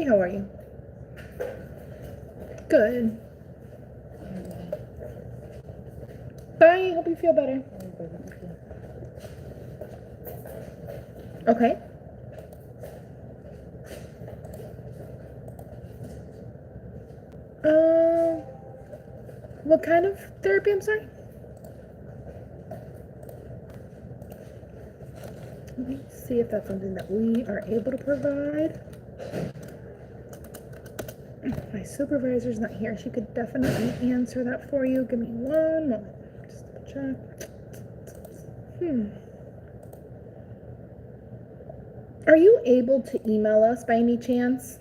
Hi, how are you? Good. Bye, hope you feel better. Okay. What kind of therapy, I'm sorry? Let me see if that's something that we are able to provide. My supervisor's not here. She could definitely answer that for you. Give me one moment. Just check. Are you able to email us by any chance?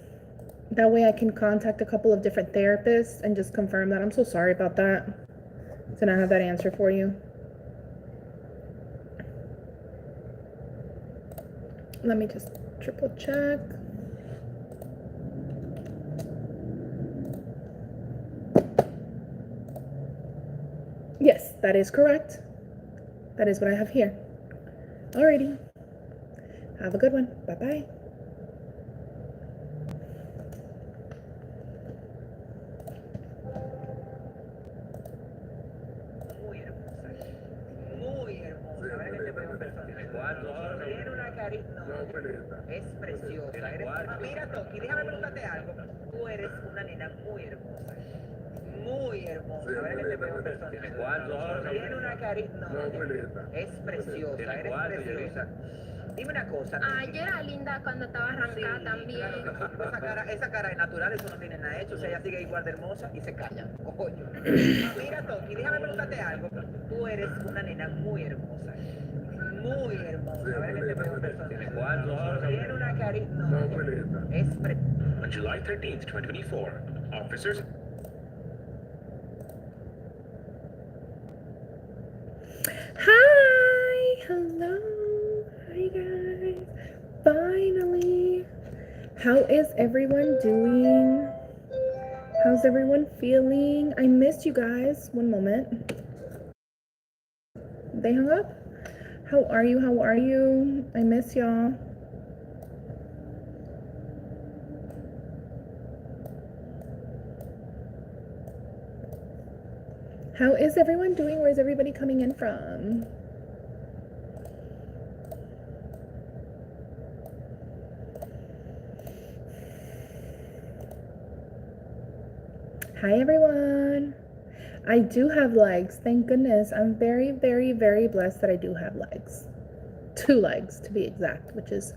That way I can contact a couple of different therapists and just confirm that. I'm so sorry about that. To not have that answer for you. Let me just triple check. Yes, that is correct. That is what I have here. Alrighty. Have a good one. Bye-bye. Tiene una carita. Es preciosa. Mira, Toki, déjame preguntarte algo. Tú eres una nena muy hermosa. Muy hermosa. A ver que te veo en persona. Tiene una carita. Es preciosa. Eres preciosa. Dime una cosa. Ay, yo era linda cuando estaba arrancada Sí, también. claro, esa cara es natural, eso no tiene nada hecho. O sea, ella sigue igual de hermosa y se calla. Coño. Mira, Toki, déjame preguntarte algo. Tú eres una nena muy hermosa. Muy hermosa. A ver que te veo en persona. Tiene una carita. Es On July 13th, 2024, officers. Hi, hello, hi guys, finally. How is everyone doing? How's everyone feeling? I missed you guys. One moment. They hung up? How are you? How are you? I miss y'all. How is everyone doing? Where's everybody coming in from? Hi everyone. I do have legs. Thank goodness. I'm very, very, very blessed that I do have legs. 2 legs to be exact, which is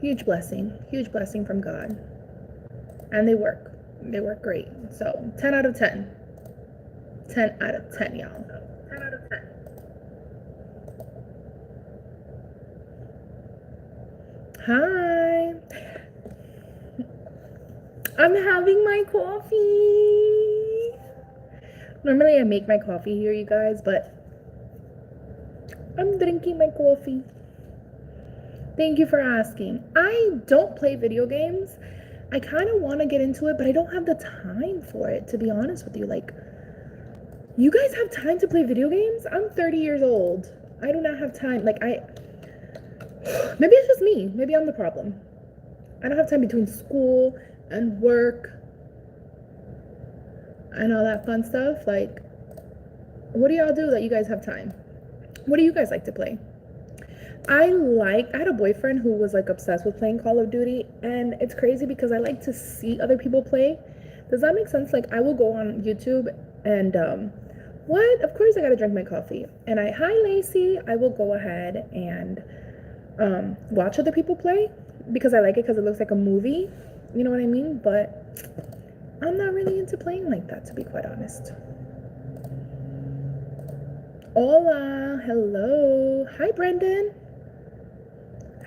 huge blessing from God. And they work great. So 10 out of 10. 10 out of 10, y'all. 10 out of 10. Hi. I'm having my coffee. Normally I make my coffee here, you guys, but I'm drinking my coffee. Thank you for asking. I don't play video games. I kind of want to get into it, but I don't have the time for it, to be honest with you. Like, you guys have time to play video games? I'm 30 years old. I do not have time. Like, maybe it's just me. Maybe I'm the problem. I don't have time between school and work and all that fun stuff. Like, what do y'all do that you guys have time? What do you guys like to play? I had a boyfriend who was like obsessed with playing Call of Duty, and it's crazy because I like to see other people play. Does that make sense? Like, I will go on YouTube and what? Of course I gotta drink my coffee. And hi Lacy, I will go ahead and watch other people play because I like it because it looks like a movie. You know what I mean? But I'm not really into playing like that, to be quite honest. Hola, hello. Hi Brendan.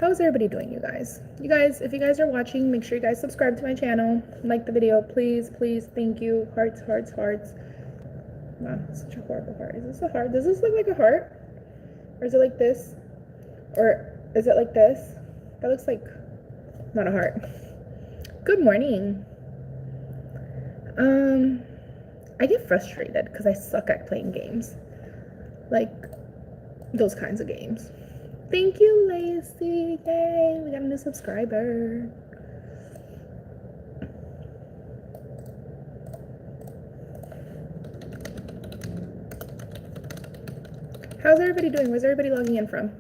How's everybody doing, you guys? You guys, if you guys are watching, make sure you guys subscribe to my channel. Like the video, please, please. Thank you. Hearts, hearts, hearts. Wow, such a horrible heart. Is this a heart? Does this look like a heart? Or is it like this? Or is it like this? That looks like not a heart. Good morning. I get frustrated because I suck at playing games. Like those kinds of games. Thank you, Lacy. Yay, we got a new subscriber. How's everybody doing? Where's everybody logging in from?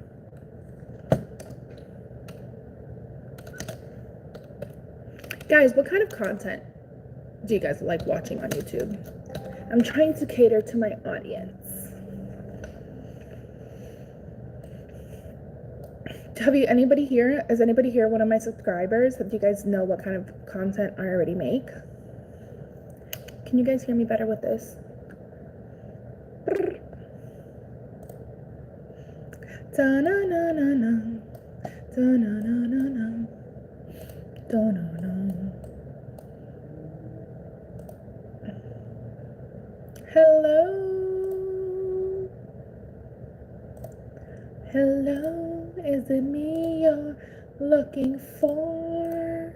Guys, what kind of content do you guys like watching on YouTube? I'm trying to cater to my audience. Anybody here? Is anybody here one of my subscribers? Do you guys know what kind of content I already make? Can you guys hear me better with this? Da-na-na-na-na. Da-na-na-na-na. Da-na-na. Hello? Hello, is it me you're looking for?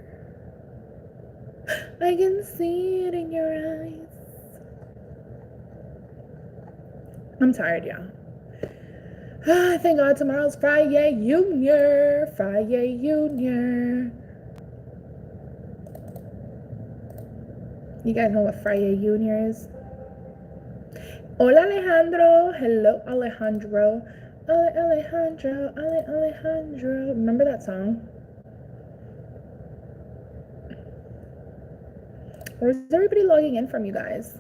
I can see it in your eyes. I'm tired, y'all. Thank God tomorrow's Friday Junior. Friday Junior. You guys know what Friday Junior is? Hola Alejandro. Hello Alejandro. Alejandro. Remember that song? Where's everybody logging in from, you guys?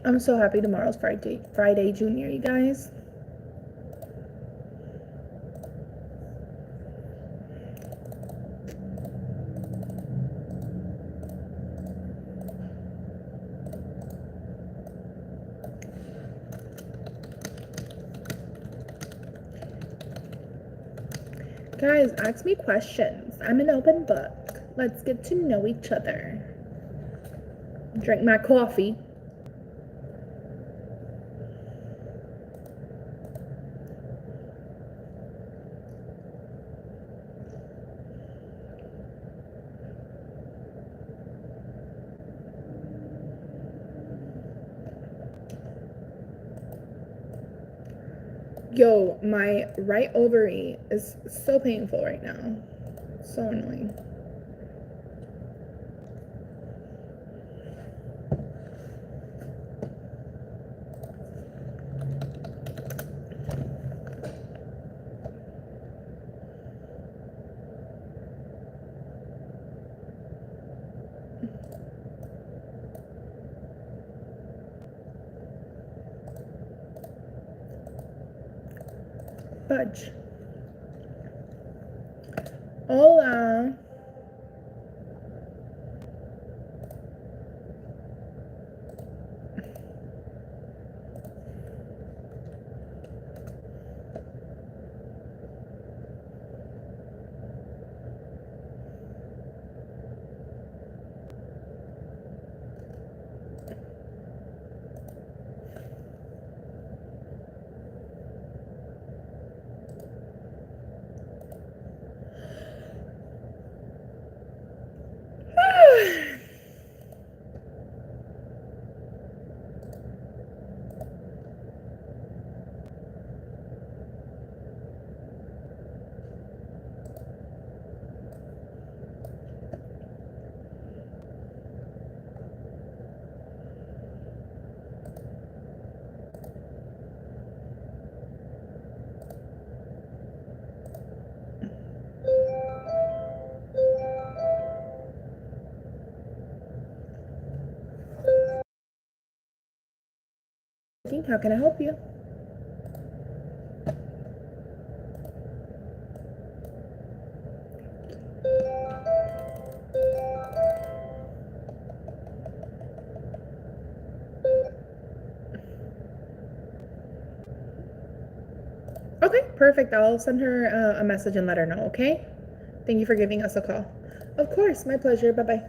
I'm so happy tomorrow's Friday Junior, you guys. Guys, ask me questions. I'm an open book. Let's get to know each other. Drink my coffee. Yo, my right ovary is so painful right now. So annoying. Fudge. Hola. How can I help you? Okay, perfect. I'll send her a message and let her know, okay? Thank you for giving us a call. Of course, my pleasure. Bye-bye.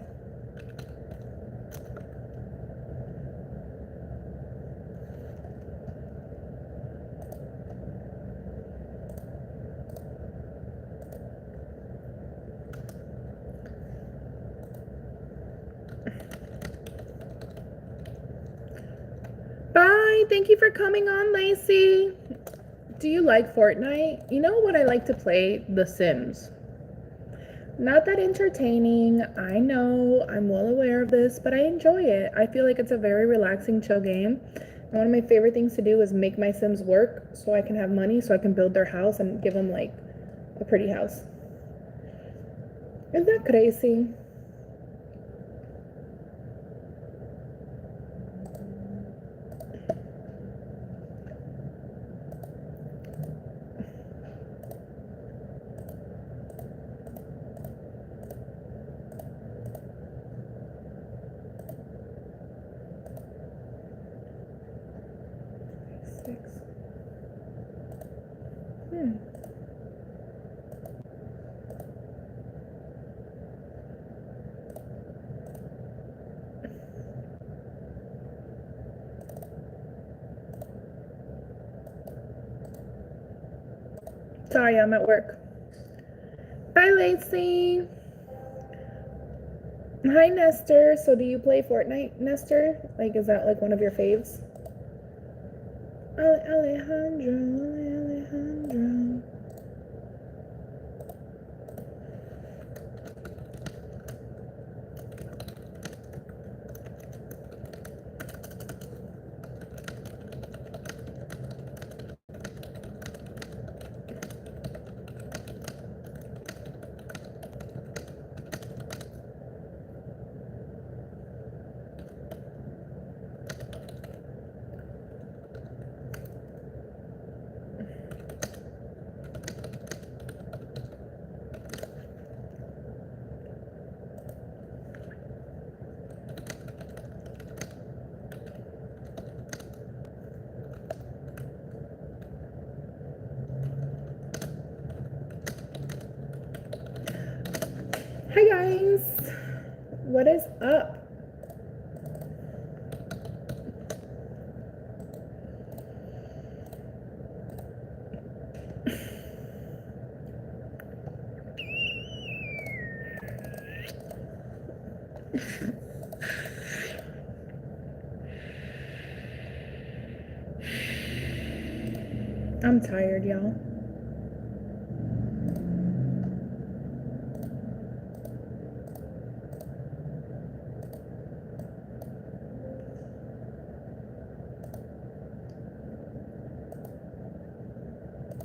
Hi, thank you for coming on, Lacy. Do you like Fortnite? You know what I like to play? The Sims. Not that entertaining. I know, I'm well aware of this, but I enjoy it. I feel like it's a very relaxing, chill game. And one of my favorite things to do is make my Sims work so I can have money, so I can build their house and give them like a pretty house. Isn't that crazy? Sorry, I'm at work. Bye, Lacy. Hi, Nestor. So do you play Fortnite, Nestor? Like, is that like one of your faves? Alejandro. Hi guys, what is up? I'm tired, y'all.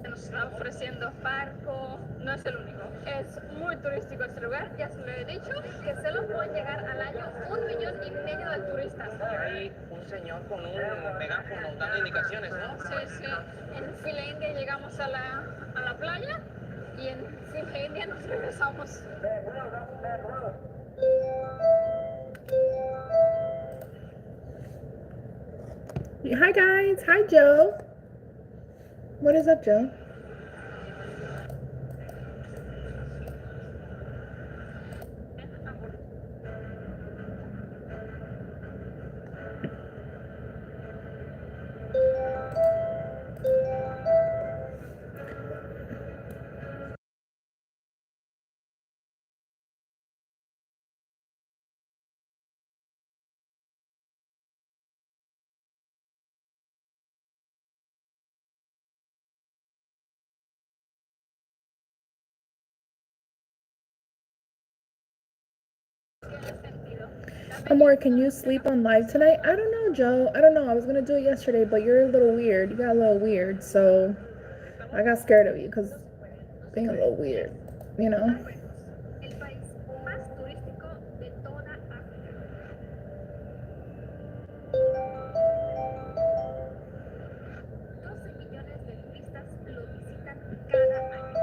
Nos está ofreciendo barco, no es el único. Es muy turístico este lugar, ya se lo he dicho, que solo pueden llegar al año 1,5 millones de turistas. Hay un señor con un megáfono dando indicaciones, ¿no? Sí. En Finlandia llegamos a la playa y en Finlandia nos regresamos. Hi guys, hi Joe. What is up, Joe? Amor, can you sleep on live tonight? I don't know, Joe. I don't know. I was gonna do it yesterday, but you're a little weird. You got a little weird, so I got scared of you because being a little weird, you know? El país más turístico de toda África. 12 millones de turistas lo visitan cada año.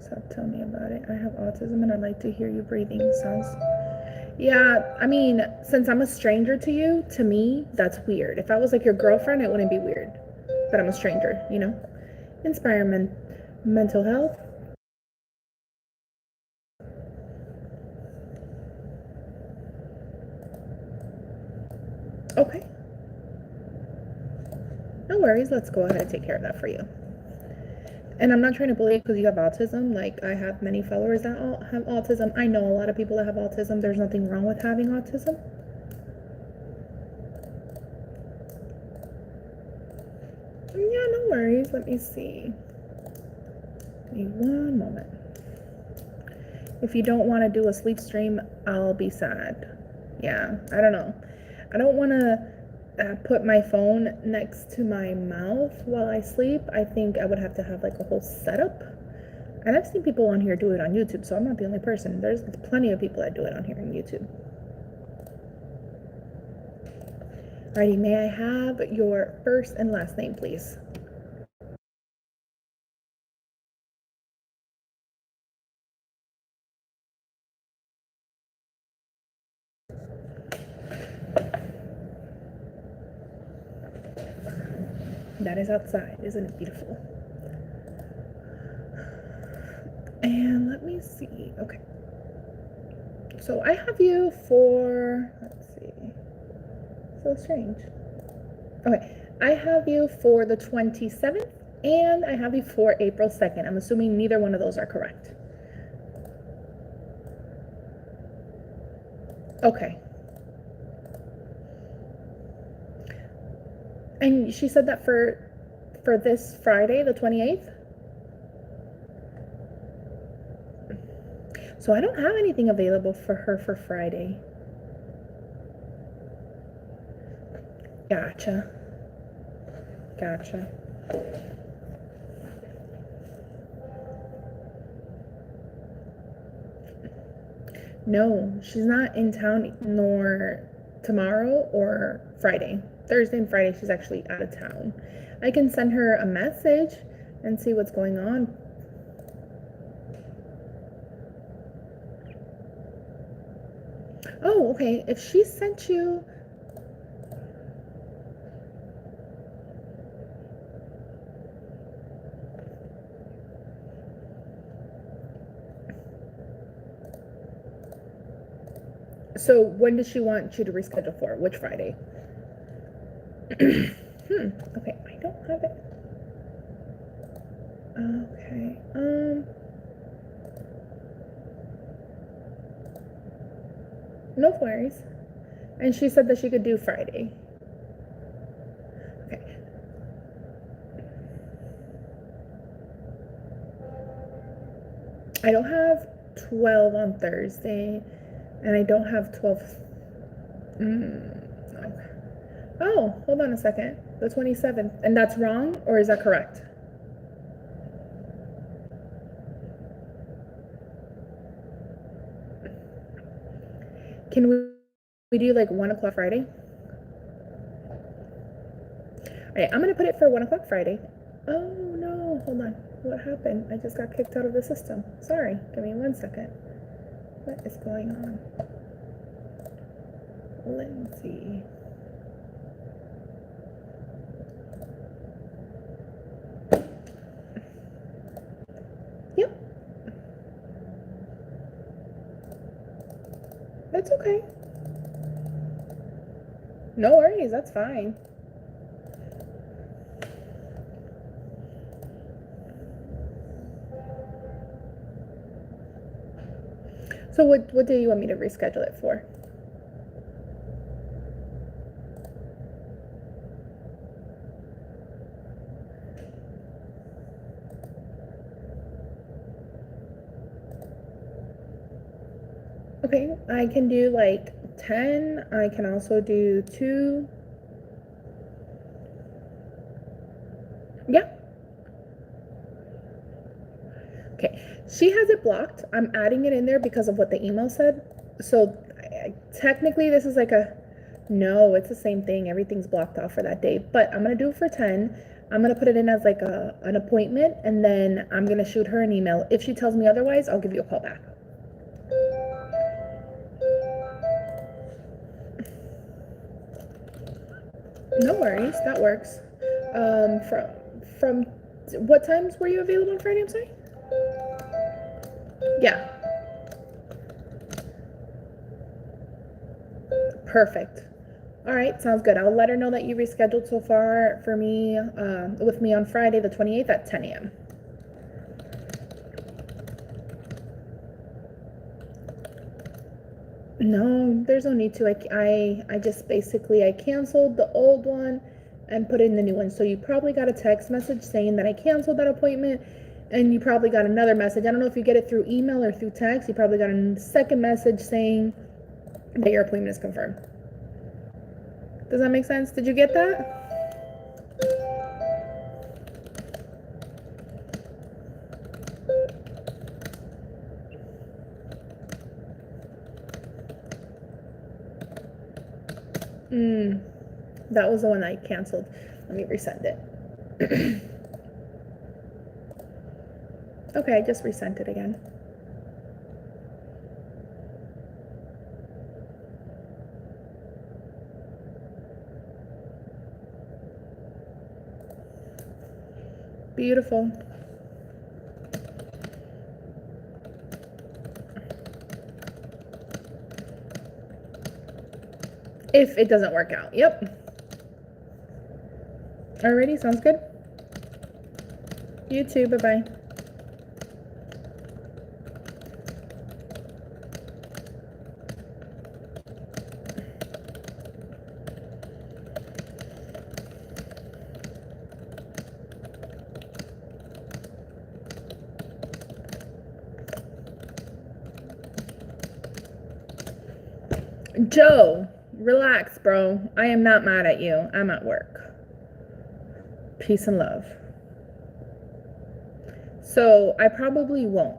So tell me about it. I have autism and I like to hear you breathing sounds. Yeah, I mean, since I'm a stranger to you, to me, that's weird. If I was like your girlfriend, it wouldn't be weird. But I'm a stranger, you know? Inspire mental health. Okay. No worries. Let's go ahead and take care of that for you. And I'm not trying to bully you because you have autism. Like, I have many followers that have autism. I know a lot of people that have autism. There's nothing wrong with having autism. Yeah, no worries. Let me see. Give me one moment. If you don't want to do a sleep stream, I'll be sad. Yeah, I don't know. I don't want to put my phone next to my mouth while I sleep. I think I would have to have like a whole setup. And I've seen people on here do it on YouTube, so I'm not the only person. There's plenty of people that do it on here on YouTube. Alrighty, may I have your first and last name, please? That is outside, isn't it beautiful? And let me see. Okay. So I have you for, let's see. So strange. Okay. I have you for the 27th and I have you for April 2nd. I'm assuming neither one of those are correct. Okay. And she said that for this Friday, the 28th? So I don't have anything available for her for Friday. Gotcha. No, she's not in town nor tomorrow or Friday. Thursday and Friday, she's actually out of town. I can send her a message and see what's going on. Oh, okay. If she sent you... So when does she want you to reschedule for? Which Friday? Okay, I don't have it. Okay, no worries. And she said that she could do Friday. Okay. I don't have 12 on Thursday, and I don't have 12. Oh, hold on a second. The 27th. And that's wrong, or is that correct? Can we do like 1 o'clock Friday? All right, I'm gonna put it for 1 o'clock Friday. Oh no, hold on. What happened? I just got kicked out of the system. Sorry, give me 1 second. What is going on? Lindsay. Yep. That's okay. No worries, that's fine. So what do you want me to reschedule it for? Okay, I can do like 10. I can also do 2. Yeah. Okay, she has it blocked. I'm adding it in there because of what the email said. So technically this is like no, it's the same thing. Everything's blocked off for that day, but I'm gonna do it for 10. I'm gonna put it in as like an appointment, and then I'm gonna shoot her an email. If she tells me otherwise, I'll give you a call back. No worries, that works. From what times were you available on Friday? I'm sorry. Yeah. Perfect. All right, sounds good. I'll let her know that you rescheduled so far for me, with me on Friday the 28th at 10 a.m. No, there's no need to. I just basically I canceled the old one and put in the new one. So you probably got a text message saying that I canceled that appointment, and you probably got another message. I don't know if you get it through email or through text. You probably got a second message saying that your appointment is confirmed. Does that make sense? Did you get that? That was the one I canceled. Let me resend it. Okay, I just resent it again. Beautiful. If it doesn't work out. Yep. Alrighty, sounds good. You too. Bye-bye. Joe, relax, bro. I am not mad at you. I'm at work. Peace and love. So I probably won't.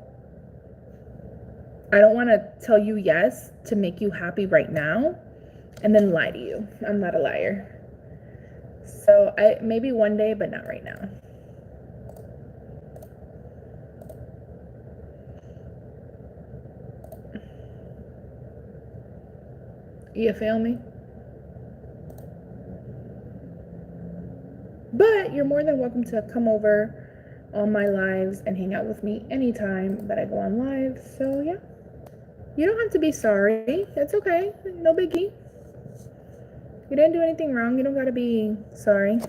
I don't want to tell you yes to make you happy right now and then lie to you. I'm not a liar. So maybe one day, but not right now. You feel me? But you're more than welcome to come over on my lives and hang out with me anytime that I go on live. So yeah, you don't have to be sorry. It's okay. No biggie. You didn't do anything wrong. You don't gotta be sorry.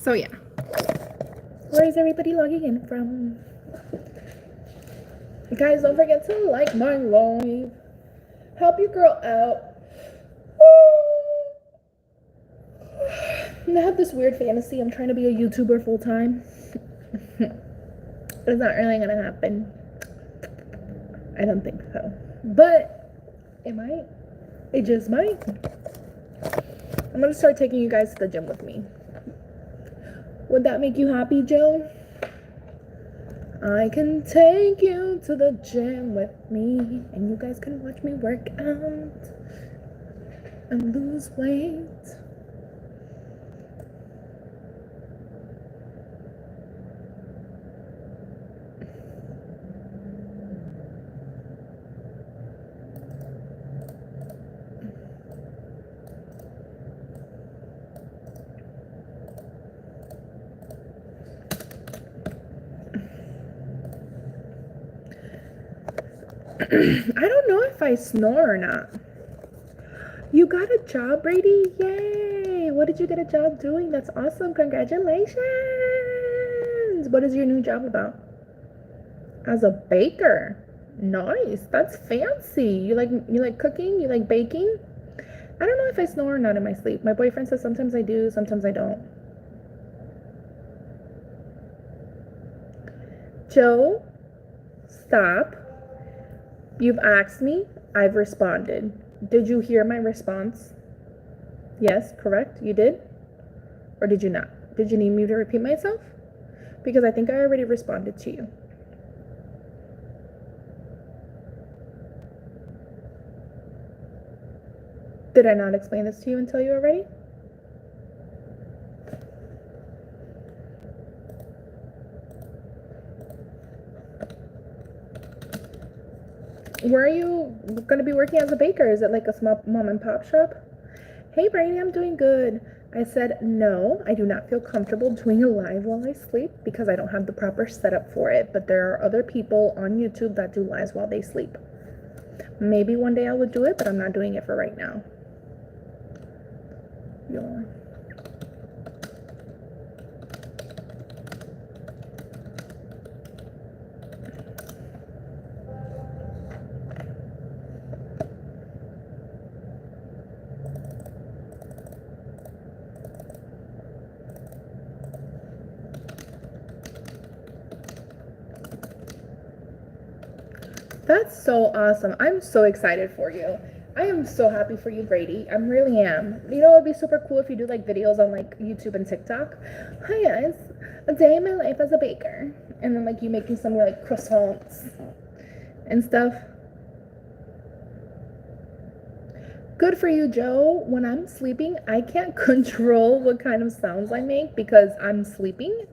So yeah, where is everybody logging in from? Guys, don't forget to like my live. Help your girl out. I have this weird fantasy. I'm trying to be a YouTuber full time. It's not really gonna happen. I don't think so. But it might. It just might. I'm gonna start taking you guys to the gym with me. Would that make you happy, Joe? I can take you to the gym with me, and you guys can watch me work out and lose weight. I don't know if I snore or not. You got a job, Brady? Yay! What did you get a job doing? That's awesome. Congratulations! What is your new job about? As a baker. Nice. That's fancy. You like cooking? You like baking? I don't know if I snore or not in my sleep. My boyfriend says sometimes I do, sometimes I don't. Joe, stop. You've asked me, I've responded. Did you hear my response? Yes, correct, you did? Or did you not? Did you need me to repeat myself? Because I think I already responded to you. Did I not explain this to you and tell you already? Where are you going to be working as a baker? Is it like a small mom and pop shop? Hey Brady, I'm doing good. I said, no, I do not feel comfortable doing a live while I sleep because I don't have the proper setup for it. But there are other people on YouTube that do lives while they sleep. Maybe one day I would do it, but I'm not doing it for right now. Yeah. That's so awesome. I'm so excited for you. I am so happy for you, Brady. I really am. You know, it'd be super cool if you do like videos on like YouTube and TikTok. Hi guys, a day in my life as a baker. And then like you making some like croissants and stuff. Good for you, Joe. When I'm sleeping, I can't control what kind of sounds I make because I'm sleeping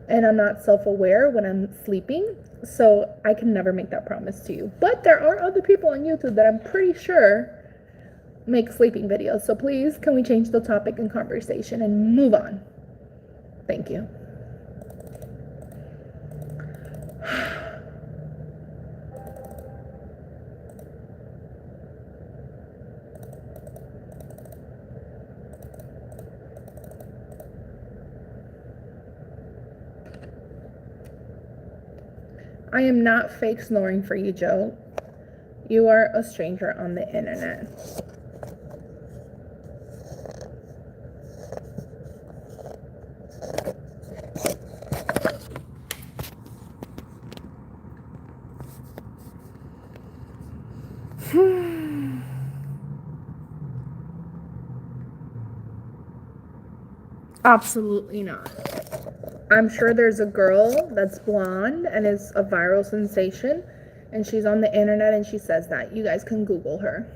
and I'm not self-aware when I'm sleeping. So I can never make that promise to you. But there are other people on YouTube that I'm pretty sure make sleeping videos. So please, can we change the topic and conversation and move on? Thank you. I am not fake snoring for you, Joe. You are a stranger on the internet. Absolutely not. I'm sure there's a girl that's blonde and is a viral sensation, and she's on the internet and she says that. You guys can Google her.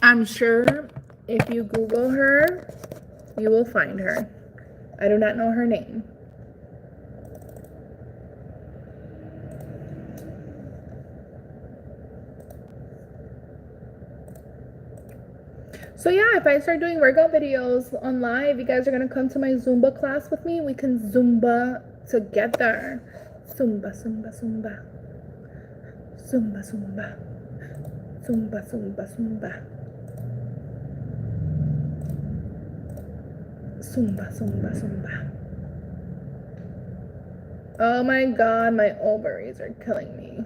I'm sure if you Google her, you will find her. I do not know her name. So yeah, if I start doing workout videos on live, you guys are gonna come to my Zumba class with me. We can Zumba together. Zumba, Zumba, Zumba. Zumba, Zumba. Zumba, Zumba, Zumba. Zumba, Zumba, Zumba. Oh my god, my ovaries are killing me.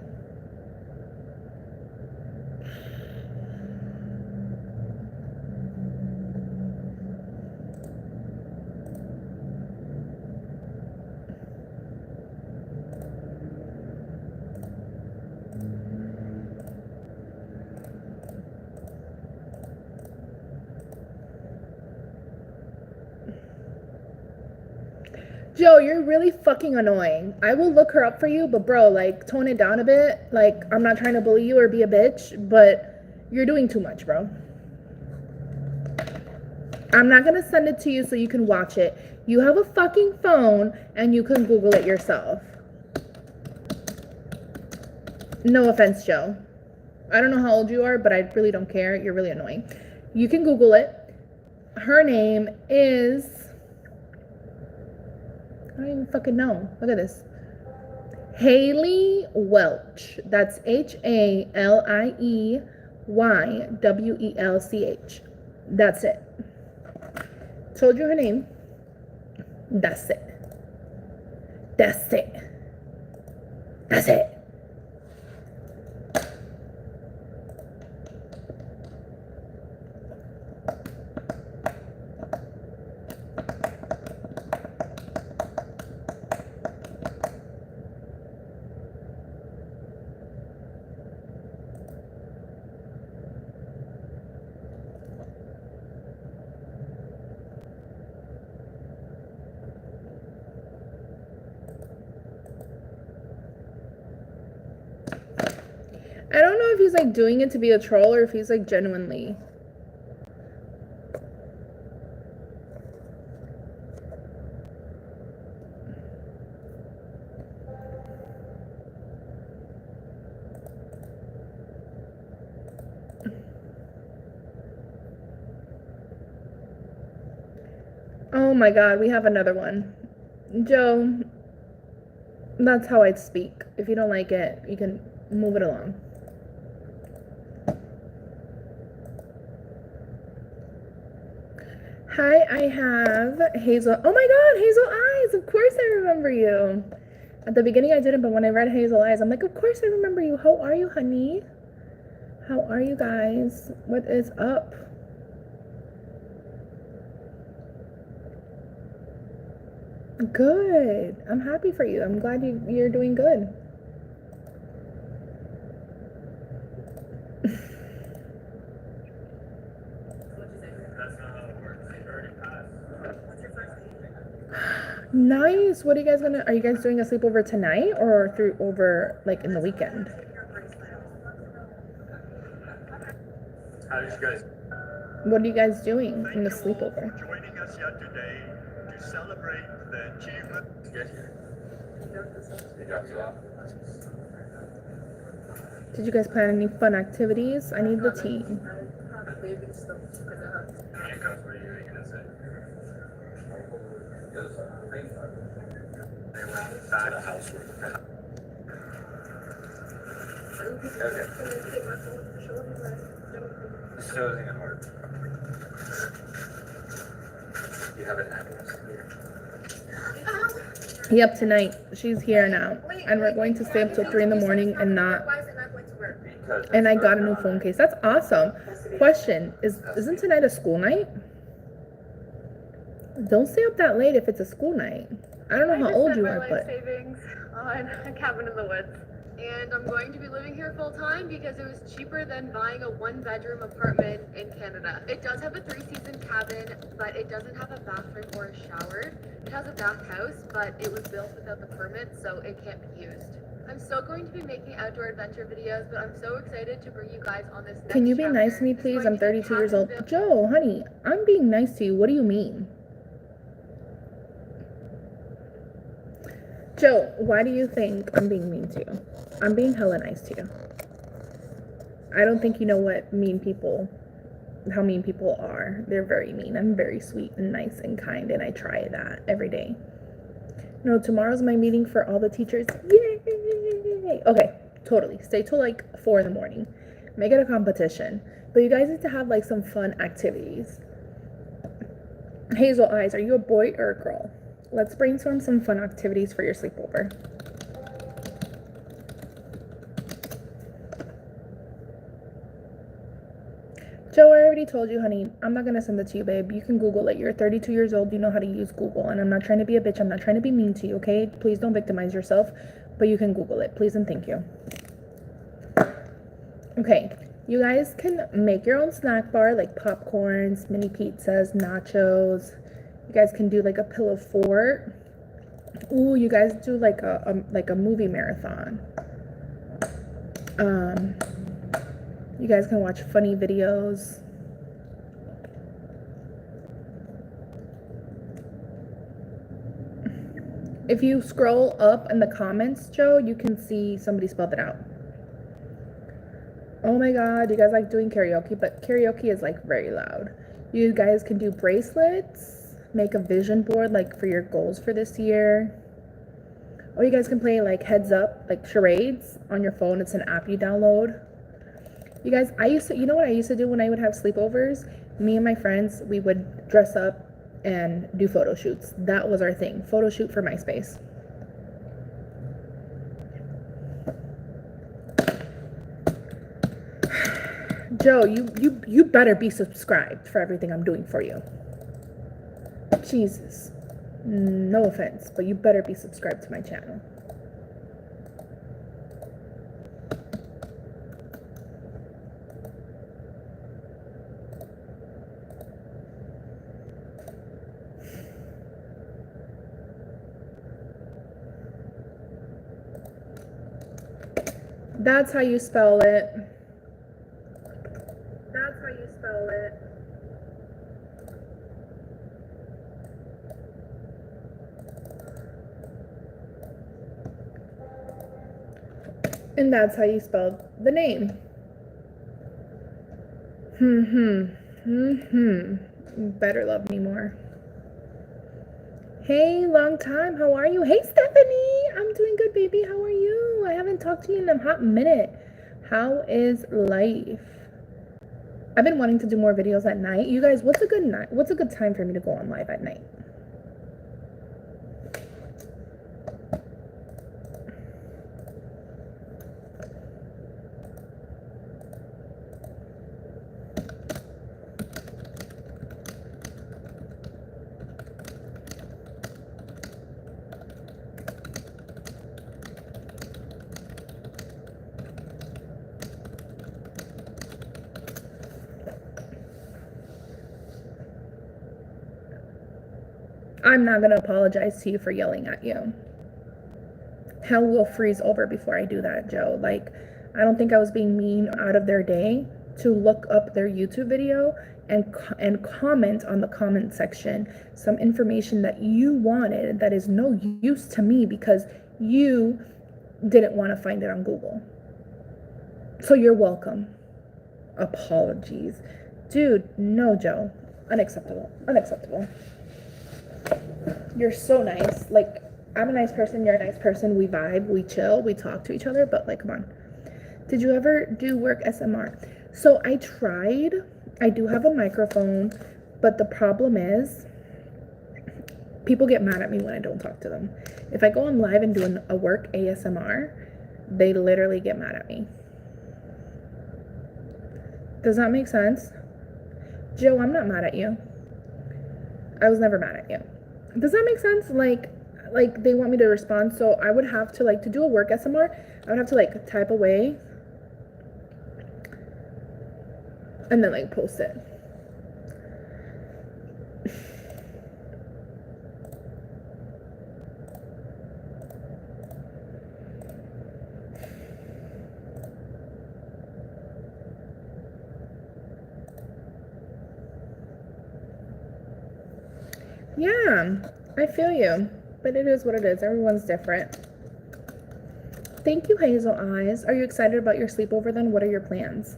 Joe, you're really fucking annoying. I will look her up for you, but bro, like, tone it down a bit. Like, I'm not trying to bully you or be a bitch, but you're doing too much, bro. I'm not gonna send it to you so you can watch it. You have a fucking phone and you can Google it yourself. No offense, Joe. I don't know how old you are, but I really don't care. You're really annoying. You can Google it. Her name is... I don't even fucking know. Look at this. Haley Welch. That's HALIEYWELCH. That's it. Told you her name. That's it. That's it. That's it. I don't know if he's like doing it to be a troll or if he's like genuinely. Oh my god, we have another one. Joe, that's how I'd speak. If you don't like it, you can move it along. Hi, I have Hazel. Oh my god, Hazel Eyes! Of course I remember you. At the beginning I didn't, but when I read Hazel Eyes, I'm like, of course I remember you. How are you, honey? How are you guys? What is up? Good. I'm happy for you. I'm glad you're doing good. Nice. What are you guys are you guys doing a sleepover tonight or over like in the weekend? How did you guys? What are you guys doing in the sleepover? Joining us here today to celebrate the achievement. Did you guys plan any fun activities? I need the team. Okay. This shows in your heart. You have an happiness here. Yep, tonight. She's here now. And we're going to stay up till 3 in the morning and not. And I got a new phone case. That's awesome. Question, isn't tonight a school night? Don't stay up that late if it's a school night. I don't know how old you are, but. Savings on a cabin in the woods. And I'm going to be living here full time because it was cheaper than buying a 1-bedroom apartment in Canada. It does have a 3-season cabin, but it doesn't have a bathroom or a shower. It has a bathhouse, but it was built without the permit, so it can't be used. I'm still going to be making outdoor adventure videos, but I'm so excited to bring you guys on this next Can you be chapter. nice to me, please? I'm 32 years old. Joe, honey, I'm being nice to you. What do you mean? Joe, why do you think I'm being mean to you? I'm being hella nice to you. I don't think you know how mean people are. They're very mean. I'm very sweet and nice and kind, and I try that every day. No, tomorrow's my meeting for all the teachers. Yay! Okay, totally. Stay till like 4 in the morning. Make it a competition. But you guys need to have like some fun activities. Hazel Eyes, are you a boy or a girl? Let's brainstorm some fun activities for your sleepover. Joe, I already told you, honey. I'm not gonna send it to you, babe. You can Google it. You're 32 years old. You know how to use Google. And I'm not trying to be a bitch. I'm not trying to be mean to you, okay? Please don't victimize yourself. But you can Google it. Please and thank you. Okay. You guys can make your own snack bar, like popcorns, mini pizzas, nachos. You guys can do like a pillow fort. Ooh, you guys do like a movie marathon. You guys can watch funny videos. If you scroll up in the comments, Joe, you can see somebody spelled it out. Oh my god, you guys like doing karaoke, but karaoke is like very loud. You guys can do bracelets, make a vision board like for your goals for this year. Or you guys can play like Heads Up, like charades on your phone. It's an app you download. You guys, you know what I used to do when I would have sleepovers? Me and my friends, we would dress up and do photo shoots. That was our thing. Photo shoot for MySpace. Joe, you better be subscribed for everything I'm doing for you. Jesus. No offense, but you better be subscribed to my channel. That's how you spell it. That's how you spell it. And that's how you spell the name. Better love me more. Hey, long time. How are you? Hey, Stephanie. I'm doing good, baby. How are you? I haven't talked to you in a hot minute. How is life? I've been wanting to do more videos at night. You guys, what's a good night? What's a good time for me to go on live at night? I'm not going to apologize to you for yelling at you. Hell will freeze over before I do that, Joe. Like, I don't think I was being mean out of their day to look up their YouTube video and comment on the comment section some information that you wanted that is no use to me because you didn't want to find it on Google. So you're welcome. Apologies. Dude, no, Joe. Unacceptable. Unacceptable. You're so nice. Like, I'm a nice person, you're a nice person. We vibe, we chill, we talk to each other, but like, come on. Did you ever do work SMR? So I tried. I do have a microphone, but the problem is people get mad at me when I don't talk to them. If I go on live and do a work ASMR, they literally get mad at me. Does that make sense? Joe, I'm not mad at you. I was never mad at you. Does that make sense? Like they want me to respond, so I would have to, like, to do a work SMR, I would have to like type away and then like post it. Yeah, I feel you, but it is what it is. Everyone's different. Thank you, Hazel Eyes. Are you excited about your sleepover then? What are your plans?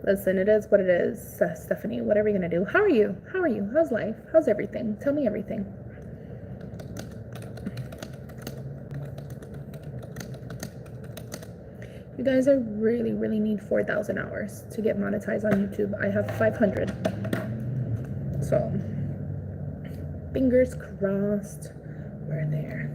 Listen, it is what it is, Stephanie. What are we gonna do? How are you? How are you? How's life? How's everything? Tell me everything. You guys, I really, really need 4,000 hours to get monetized on YouTube. I have 500. So, fingers crossed. We're there.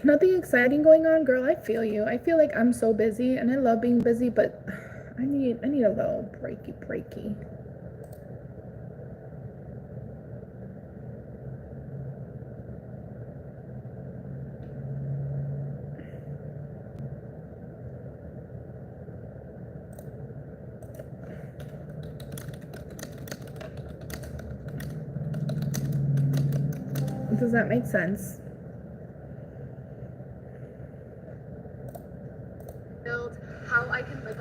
Nothing exciting going on, girl. I feel you. I feel like I'm so busy and I love being busy, but I need a little breaky. Does that make sense? how I can live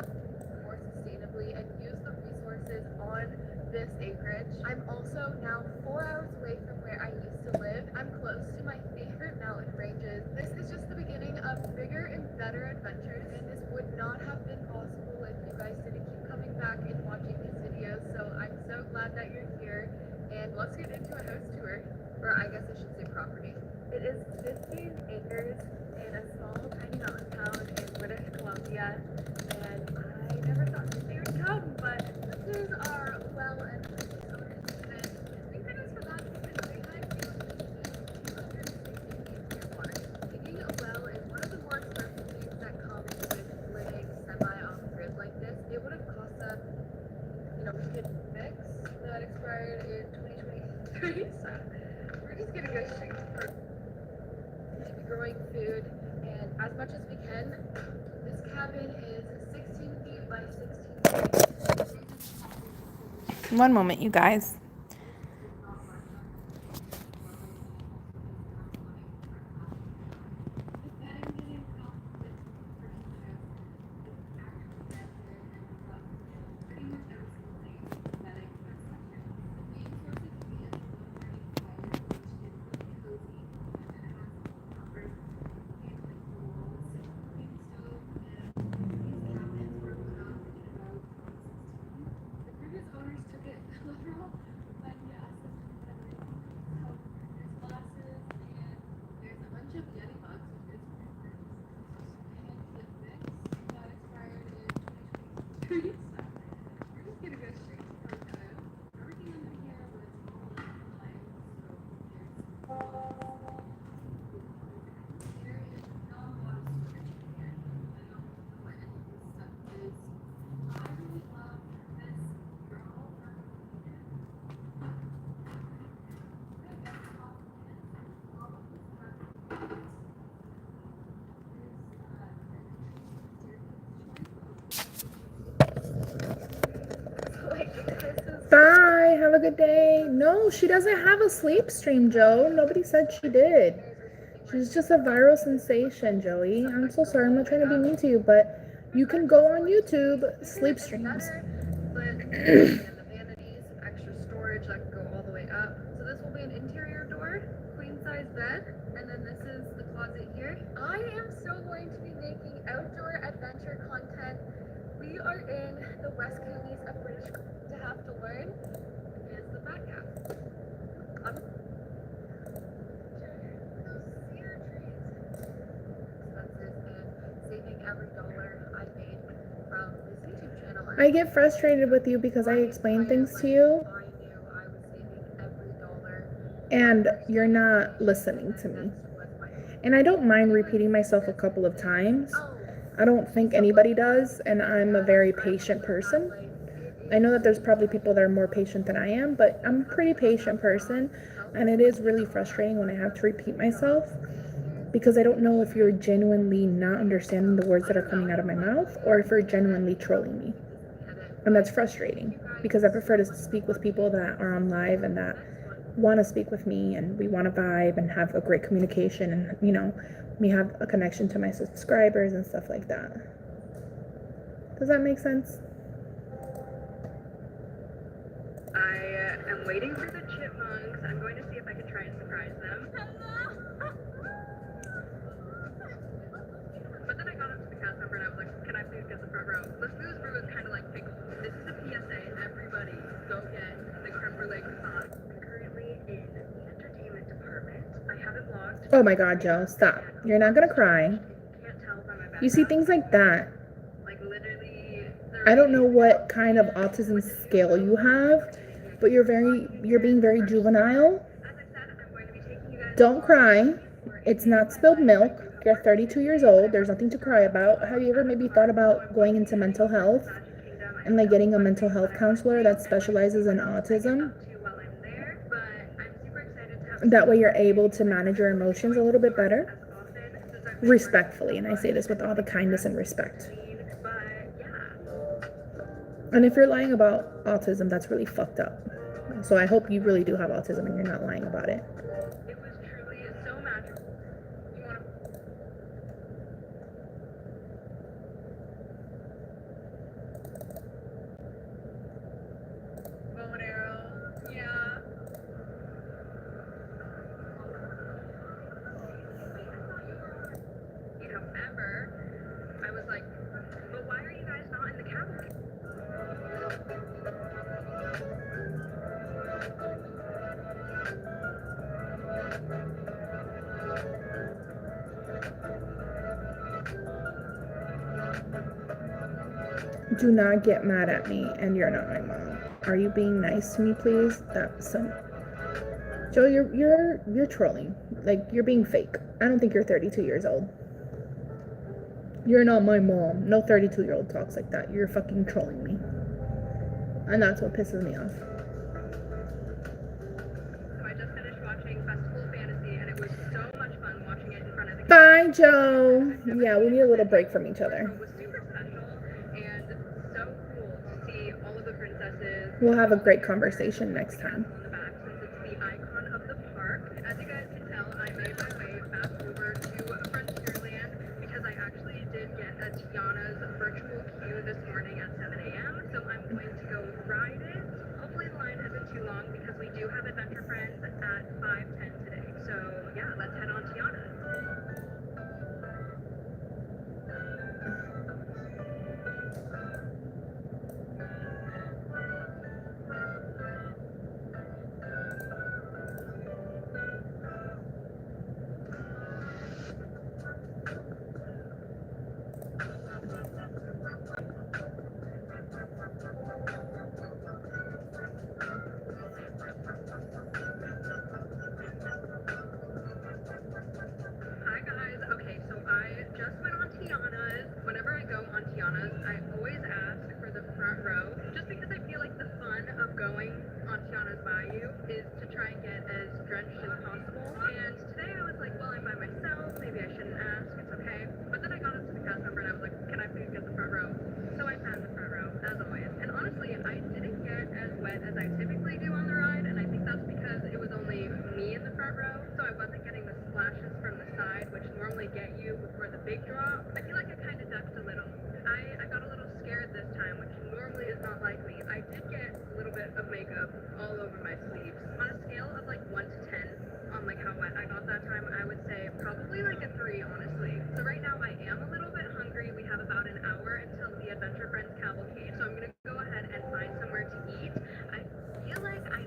more sustainably and use the resources on this acreage. I'm also now 4 hours away from where I used to live. I'm close to my favorite mountain ranges. This is just the beginning of bigger and better adventures, and this would not have been possible if you guys didn't keep coming back and watching these videos. So I'm so glad that you're here, and let's get into a house tour, or I guess I should say property. It is 15 acres in a small tiny mountain town in British Columbia, and I never thought this day would come, but this is our well and previous owners, and thank goodness for that because they had 260 feet of water. Digging a well is one of the more expensive things that comes with living semi-off-grid like this. It would have cost us, we could fix that expired in 2023, so we're just gonna go straight for growing food, and as much as we can. This cabin is 16 feet by 16 feet. One moment, you guys. Bye. Have a good day. No, she doesn't have a sleep stream, Joe. Nobody said she did. She's just a viral sensation, Joey. I'm so sorry. I'm not trying to be mean to you, but you can go on YouTube, sleep streams. And the vanities, extra storage that can go all the way up. So this will be an interior door, queen size bed, and then this is the closet here. I am still going to be making outdoor adventure content. We are in the West Counties of British Columbia. To have to learn is the back half. Those cedar trees. Expensive, and saving every dollar I made from this YouTube channel. I get frustrated with you because I explain things to you I knew I was saving every dollar. and you're not listening to me. And I don't mind repeating myself a couple of times. I don't think anybody does, and I'm a very patient person. I know that there's probably people that are more patient than I am, but I'm a pretty patient person, and it is really frustrating when I have to repeat myself because I don't know if you're genuinely not understanding the words that are coming out of my mouth or if you're genuinely trolling me. And that's frustrating because I prefer to speak with people that are on live and that want to speak with me, and we want to vibe and have a great communication, and we have a connection to my subscribers and stuff like that. Does that make sense? I am waiting for the chipmunks. I'm going to see if I can try and surprise them. But then I got up to the cast member and I was like, can I please get the front row? The food room is kind of like pickle. This is a PSA. Everybody go get the creme brulee croissant. I'm currently in the entertainment department. I haven't logged. Oh my God, Joe, stop. You're not gonna cry. Can't tell by my background. You see things like that. Like literally. I don't know what kind of autism scale you have, but you're being very juvenile. Don't cry. It's not spilled milk. You're 32 years old. There's nothing to cry about. Have you ever maybe thought about going into mental health and like getting a mental health counselor that specializes in autism? That way you're able to manage your emotions a little bit better. Respectfully, and I say this with all the kindness and respect. And if you're lying about autism, that's really fucked up. So I hope you really do have autism and you're not lying about it. It was truly so magical. You want to... Do not get mad at me, and you're not my mom. Are you being nice to me, please? That's some. Joe, you're trolling. Like, you're being fake. I don't think you're 32 years old. You're not my mom. No 32-year-old talks like that. You're fucking trolling me. And that's what pisses me off. So I just finished watching Festival of Fantasy, and it was so much fun watching it in front of the Bye, Joe. Yeah, we need a little break from each other. It was super special and so cool to see all of the princesses. We'll have a great conversation next time. On the back, since it's the icon of the park. As you guys can tell, I made my way back over to Frontierland because I actually did get a Tiana's virtual queue this morning at 7 a.m. So I'm going to go ride it. Hopefully the line isn't too long because we do have Adventure Friends at 5:10 today. So yeah, let's head on Tiana's. Hi guys, okay, so I just went on Tiana's. Whenever I go on Tiana's, I always ask for the front row, just because I feel like the fun of going on Tiana's Bayou is to try and get as drenched as possible. And today I was like, well, I'm by myself, maybe I shouldn't ask, it's okay. But then I got up to the cast member and I was like, can I please get the front row? So I sat in the front row, as always. And honestly, I didn't get as wet as I typically do on the ride, and I think that's because it was only me in the front row, so I wasn't getting the splashes from the side, which normally get you before the big drop. I feel like I kind of ducked a little. I got a little scared this time, which normally is not like me. I did get a little bit of makeup all over my sleeves. On a scale of like 1 to 10 on like how wet I got that time, I would say probably like a 3, honestly. So right now I am a little bit hungry. We have about an hour until the Adventure Friends cavalcade, so I'm gonna go ahead and find somewhere to eat. I feel like I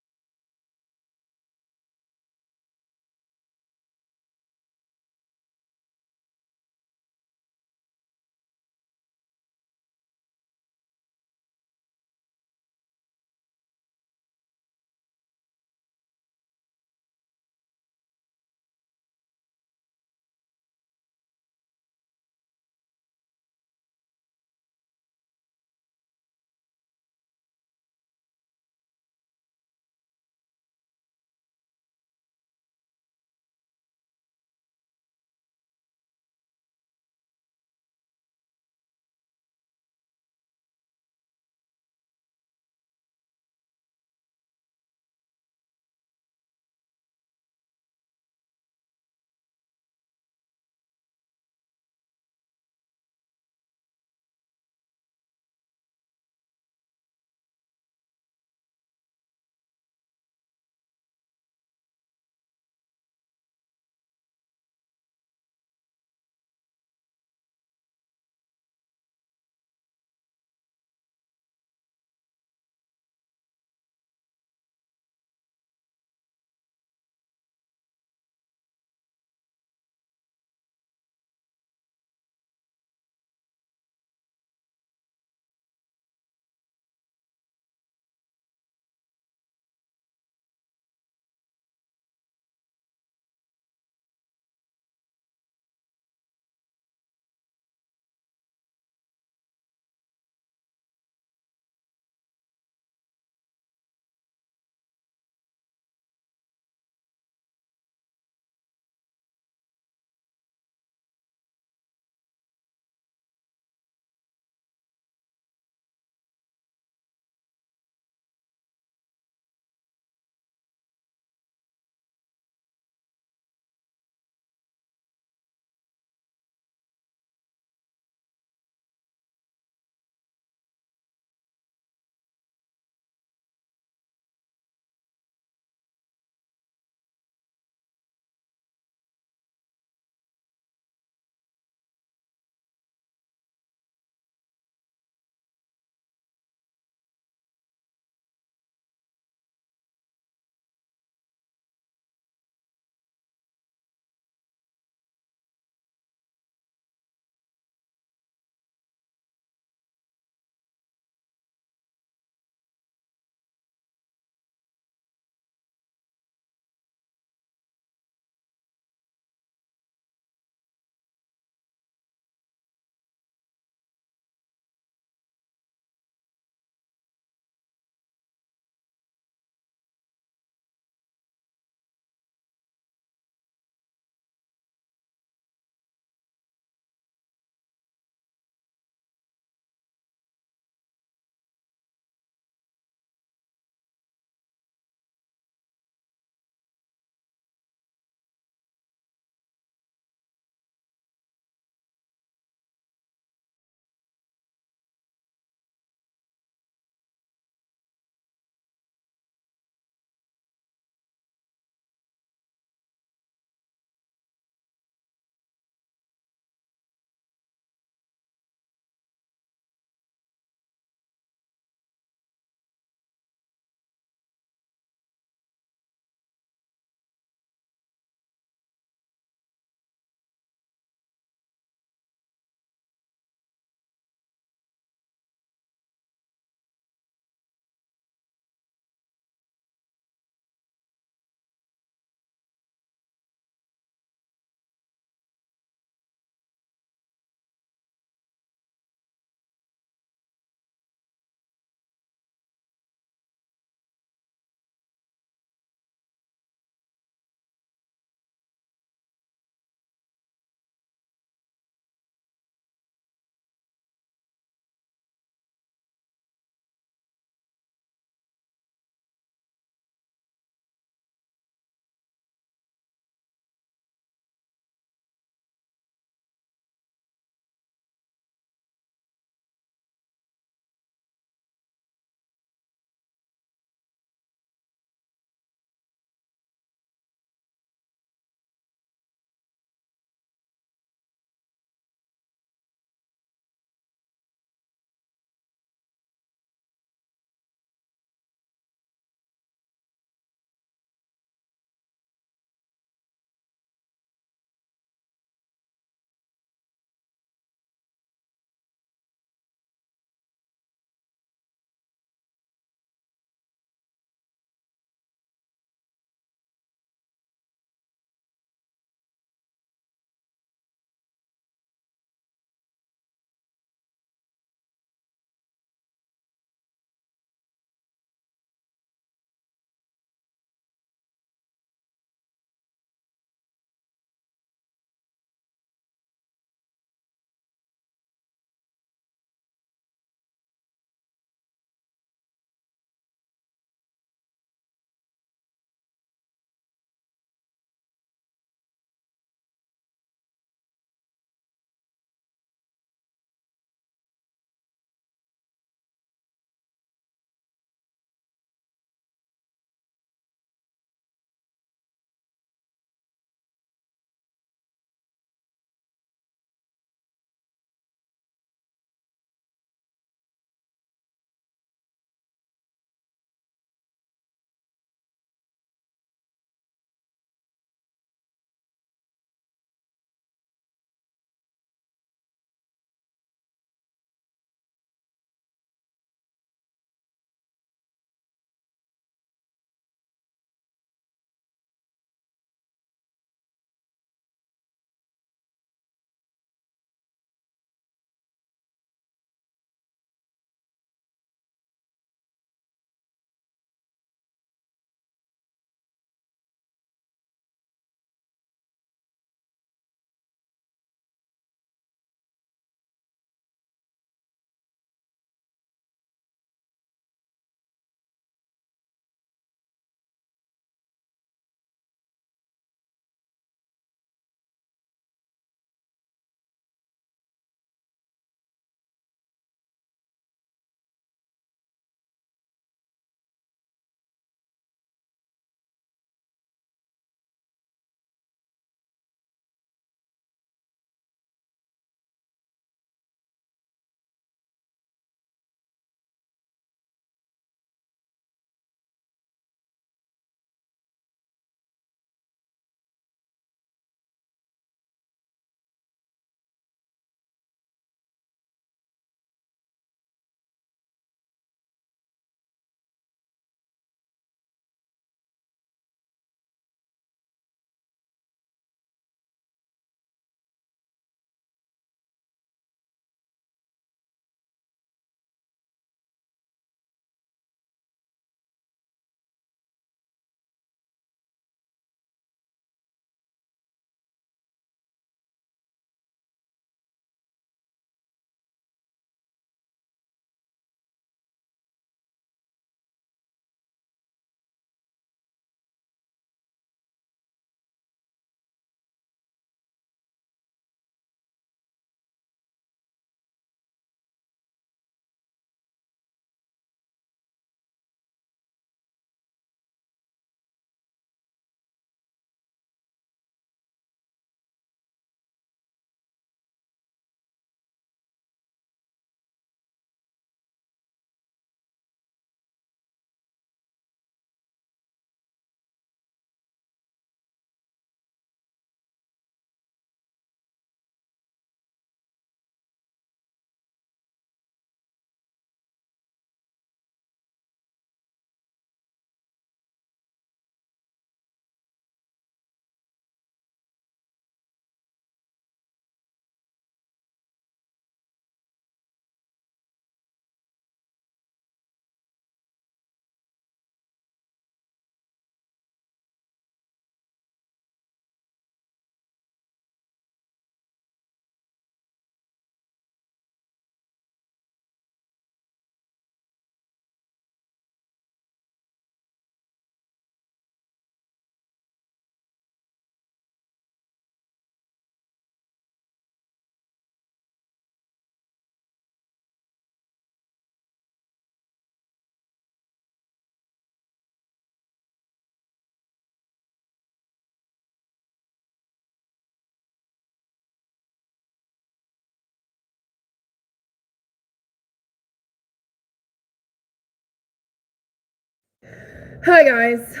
Hi guys,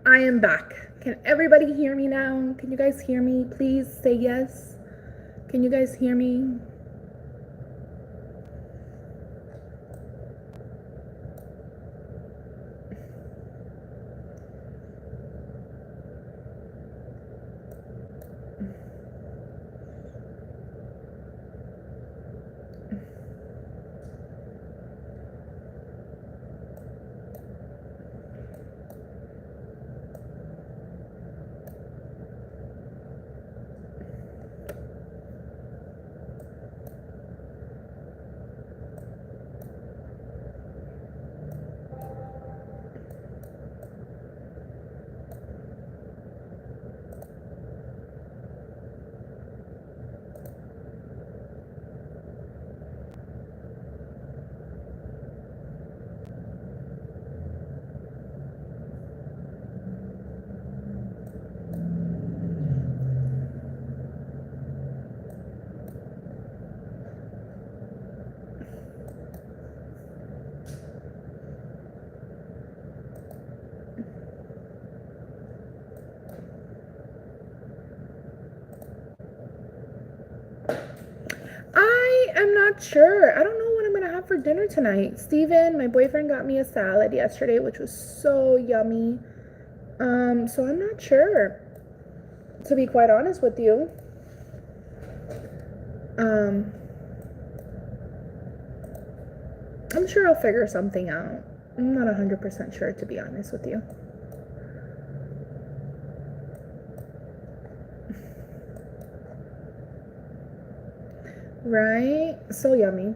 I am back. Can everybody hear me now? Can you guys hear me? Please say yes. Can you guys hear me? I am not sure. I don't know what I'm gonna have for dinner tonight. Steven, my boyfriend, got me a salad yesterday, which was so yummy. So I'm not sure, to be quite honest with you. I'm sure I'll figure something out. I'm not 100% sure, to be honest with you. Right? So yummy.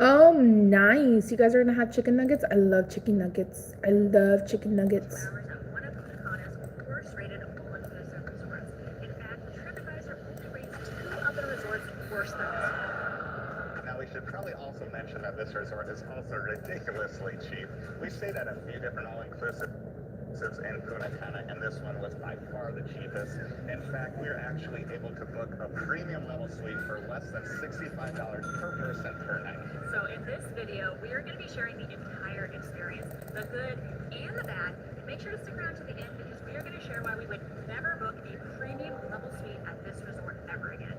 Oh, nice. You guys are gonna have chicken nuggets? I love chicken nuggets. I love chicken nuggets. One of Punta worst-rated all-inclusive resorts. In fact, Supervisor only rates 2 of the resorts worse than this. Now, we should probably also mention that this resort is also ridiculously cheap. We stayed at a few different all-inclusives in Punta Cana, and this one was by far the cheapest. In fact, we were actually able to book a premium level suite for less than $65 per person per night. So in this video, we are going to be sharing the entire experience, the good and the bad. And make sure to stick around to the end because we are going to share why we would never book a premium level suite at this resort ever again.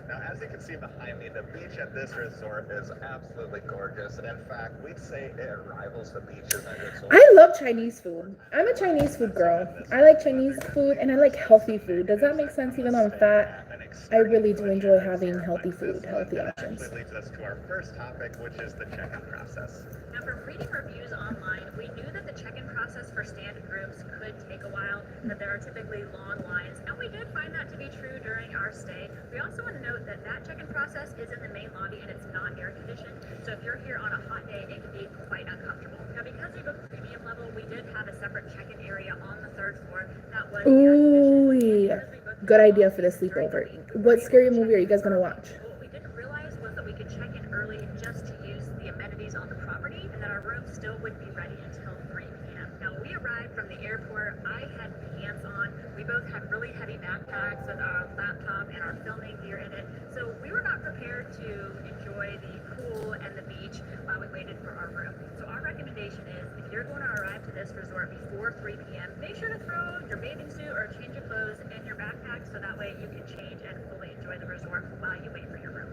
Now, as you can see behind me, the beach at this resort is absolutely gorgeous. And in fact, we'd say it rivals the beaches at resorts. I love Chinese food. I'm a Chinese food girl. I like Chinese food and I like healthy food. Does that make sense? Even though I'm fat, I really do enjoy having healthy food, healthy options. That leads us to our first topic, which is the check-in process. Now, from reading reviews online, we knew that the check-in process for standard rooms could take a while, that there are typically long lines, and we did find that to be true during our stay. We also want to note that that check-in process is in the main lobby and it's not air conditioned, so if you're here on a hot day, it can be quite uncomfortable. Now, because we booked premium level, we did have a separate check-in area on the 3rd floor that was Ooh, yeah. Good idea for the sleepover. What scary movie are you guys gonna watch? What we didn't realize was that we could check in early just to use the amenities on the property, and that our room still wouldn't be ready until 3 p.m. Now, when we arrived from the airport, I had pants on. We both had really heavy backpacks with our laptop and our filming gear in it, so we were not prepared to enjoy the pool and the beach while we waited for our room. So our recommendation is, if you're going to arrive to this resort before 3 p.m., make sure to throw your bathing suit or change of clothes in your backpack so that way you can change and fully enjoy the resort while you wait for your room.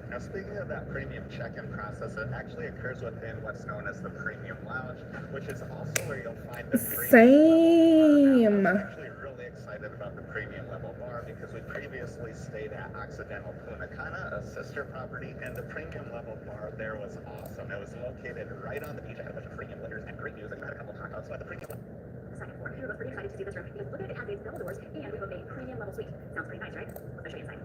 Now, speaking of that premium check-in process, it actually occurs within what's known as the premium lounge, which is also where you'll find the Same. I'm actually really excited about the premium level bar because we previously stayed at Occidental Punta Cana, a sister property, and the premium level bar there was awesome. It was located right on the beach. It had a bunch of premium litters and great music. We had a couple of hot dogs, but the premium level. The second floor. We were pretty excited to see this room because look at it, it has these double doors and we booked a premium level suite. Sounds pretty nice, right? Let's show you inside.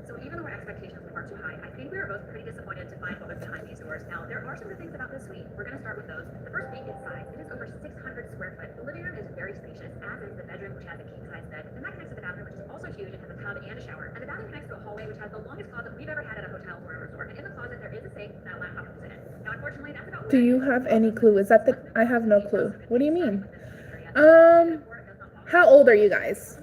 So even though our expectations were far too high, I think we were both pretty disappointed to find what was behind these doors. Now, there are some good things about this suite. We're going to start with those. The first being its size. It is over 600 square foot. The living room is very spacious, as is the bedroom, which has a king-size bed. And that connects to the bathroom, which is also huge and has a tub and a shower. And the bathroom connects to a hallway, which has the longest closet we've ever had at a hotel or a resort. And in the closet, there is a sink that a laptop can sit in. Now, unfortunately, Unfortunately, that's about Do you have any clue? Is that the... I have no clue. What do you mean? How old are you guys?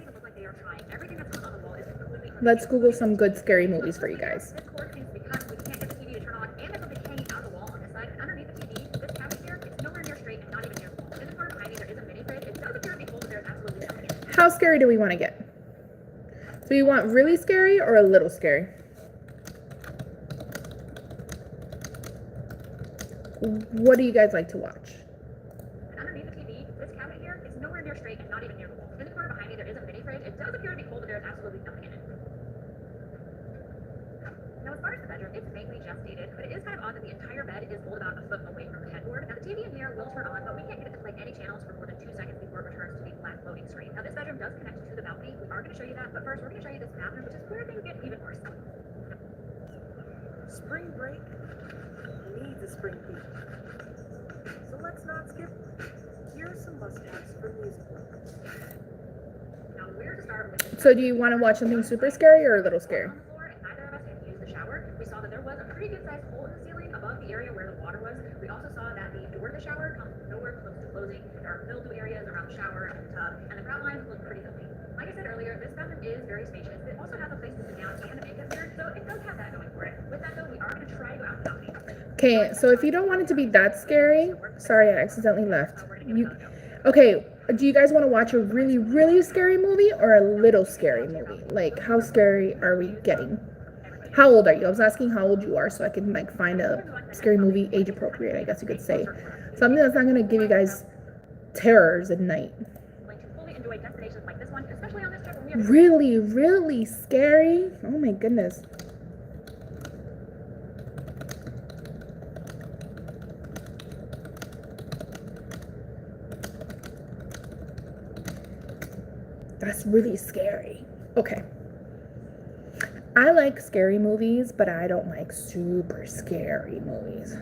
Let's Google some good scary movies for you guys. This cord seems because we can't get the TV to turn on, and there's something hanging out of the wall on this side. Underneath the TV, this cabinet here, it's nowhere near straight and not even near the wall. In the corner behind me, there is a mini fridge. It does appear to be full, but there's absolutely nothing in it. How scary do we want to get? Do you want really scary or a little scary? What do you guys like to watch? Underneath the TV, this cabinet here, it's nowhere near straight and not even near the wall. In the corner behind me, there is a mini fridge. It does appear to be full, but there's absolutely nothing in it. Now, as far as the bedroom, it's mainly just dated, but it is kind of odd that the entire bed is pulled about a foot away from the headboard. Now, the TV in here will turn on, but we can't get it to play any channels for more than 2 seconds before it returns to the black loading screen. Now, this bedroom does connect to the balcony. We are going to show you that, but first, we're going to show you this bathroom, which is where things get even worse. Spring break needs a spring peak. So let's not skip. Here are some must-haves for music lovers. Now, we're to start with So do you want to watch something super scary or a little scary? on the floor, and neither of us had used the shower. We saw that there was a pretty good-sized hole in the ceiling above the area where the water was. We also saw that the door to the shower comes nowhere close to closing. There are mildew areas around the shower and the tub, and the grout lines look pretty filthy. Like I said earlier, this bathroom is very spacious. It also has a place to sit down and a makeup mirror, so it does have that going for it. With that, though, we are going to try to go out the balcony. Okay, so if you don't want it to be that scary, sorry, I accidentally left. Okay, do you guys want to watch a really, really scary movie or a little scary movie? Like, how scary are we getting? How old are you? I was asking how old you are so I can, like, find a scary movie age appropriate, I guess you could say. Something that's not going to give you guys terrors at night. Like to fully enjoy destinations like this one, especially on this trip when we are Really, really scary? Oh my goodness. That's really scary. Okay. I like scary movies, but I don't like super scary movies.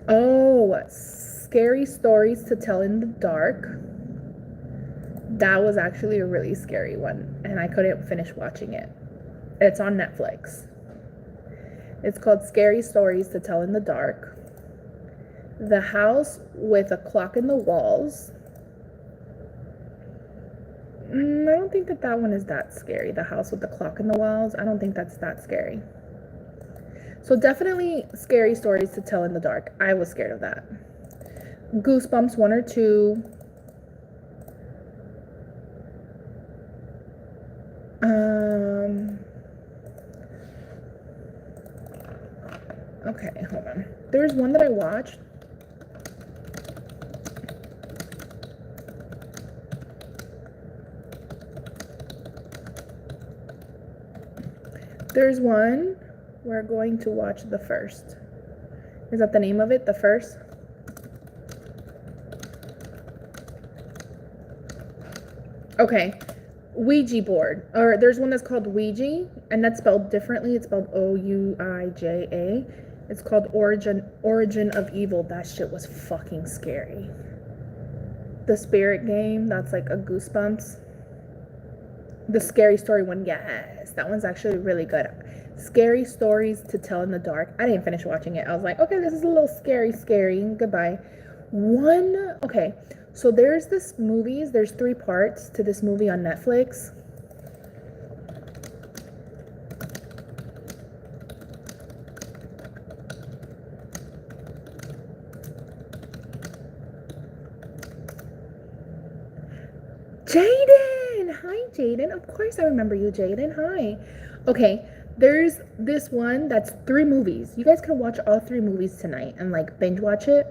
Oh, Scary Stories to Tell in the Dark. That was actually a really scary one, and I couldn't finish watching it. It's on Netflix. It's called Scary Stories to Tell in the Dark. The House with a Clock in the Walls. I don't think that one is that scary. The House with the Clock in the Walls. I don't think that's that scary. So definitely Scary Stories to Tell in the Dark. I was scared of that. Goosebumps 1 or 2. Okay, hold on. There's one that I watched. There's one. We're going to watch The First. Is that the name of it? The First? Okay. Ouija board. Or there's one that's called Ouija, and that's spelled differently. It's spelled O-U-I-J-A. It's called Origin of Evil. That shit was fucking scary. The Spirit Game, that's like a Goosebumps. The Scary Story one, yes. That one's actually really good. Scary Stories to Tell in the Dark. I didn't finish watching it. I was like, okay, this is a little scary. Goodbye. Okay. So there's this movie. There's 3 parts to this movie on Netflix. Jaden! Hi, Jaden. Of course I remember you, Jaden. Hi. Okay, there's this one that's 3 movies. You guys can watch all 3 movies tonight and, like, binge watch it.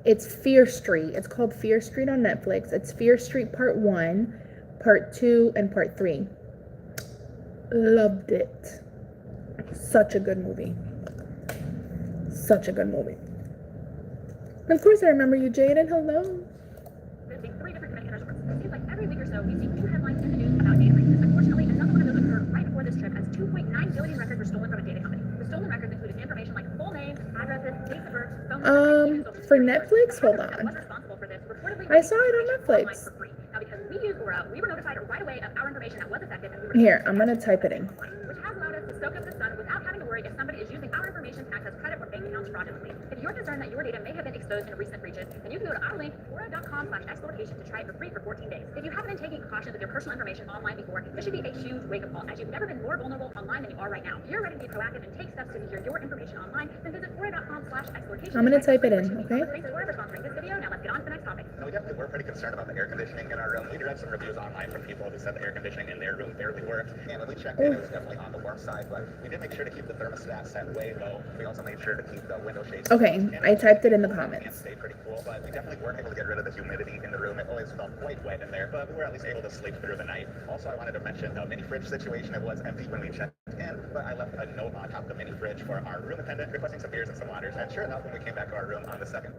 It's Fear Street. It's called Fear Street on Netflix. It's Fear Street Part 1, Part 2, and Part 3. Loved it. Such a good movie. Such a good movie. Of course I remember you, Jaden. Hello. There's 3 different convention resorts. It seems like every week or so we see 2 headlines in the news about data breaches. Unfortunately, another one of those occurred right before this trip as 2.9 billion records were stolen from a data company. The stolen records included information like full names, addresses, dates of birth, phone numbers, for Netflix? Hold on. I saw it on Netflix. Now, because we used Aura, we were notified right away of our information that was affected, and we were Here, I'm gonna type it in. which has allowed us to soak up the sun without having to worry if somebody is using our information to access credit or bank accounts fraudulently. If you're concerned that your data may have been exposed in a recent breaches, then you can go to our link, fora.com/exploitation to try it for free for 14 days. If you haven't been taking precautions with your personal information online before, this should be a huge wake-up call, as you've never been more vulnerable online than you are right now. If you're ready to be proactive and take steps to secure your information online, then visit fora.com/exploitation. I'm gonna type it in, okay? Thanks Fora for sponsoring this video. Now let's get on to the next topic. No, we definitely were pretty concerned about the air conditioning in our room. We did have some reviews online from people who said the air conditioning in their room barely worked. And when we checked in, it was definitely on the warm side, but we did make sure to keep the thermostat set way low. We also made sure to keep the window shades. Okay, I typed it in the comments. Stayed pretty cool, but we definitely weren't able to get rid of the humidity in the room. It always felt quite wet in there, but we were at least able to sleep through the night. Also, I wanted to mention the mini fridge situation. It was empty when we checked in, but I left a note on top of the mini fridge for our room attendant requesting some beers and some waters. And sure enough, when we came back to our room on the second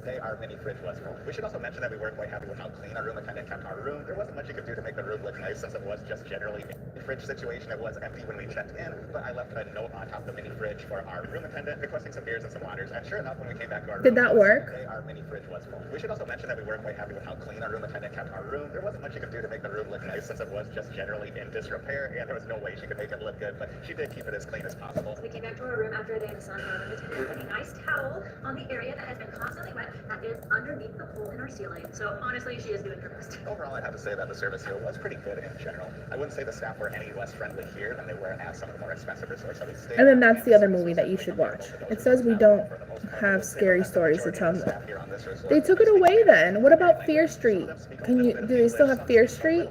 day, our mini fridge was full. We should also mention that we were quite happy with how clean our room attendant kept our room. There wasn't much you could do to make the room look nice, since it was just generally a fridge situation. It was empty when we checked in, but I left a note on top of the mini fridge for our room attendant requesting some beers and some waters. And sure enough, when we came back to our room, Did that work? our mini fridge was full. We should also mention that we were quite happy with how clean our room attendant kept our room. There wasn't much you could do to make the room look nice, since it was just generally in disrepair, and there was no way she could make it look good, but she did keep it as clean as possible. We came back to our room after a day in the sun, and the attendant put a nice towel on the area that has been constantly wet that is underneath the hole in our ceiling. So honestly, she is doing her best. Overall, I'd have to say that the service here was pretty good in general. I wouldn't say the staff were any less friendly here than they were at some of the more expensive resorts that we stayed at. And then that's the other movie that you should watch. It says we don't have scary stories to tell them. They took it away then. What about Fear Street? Do they still have Fear Street?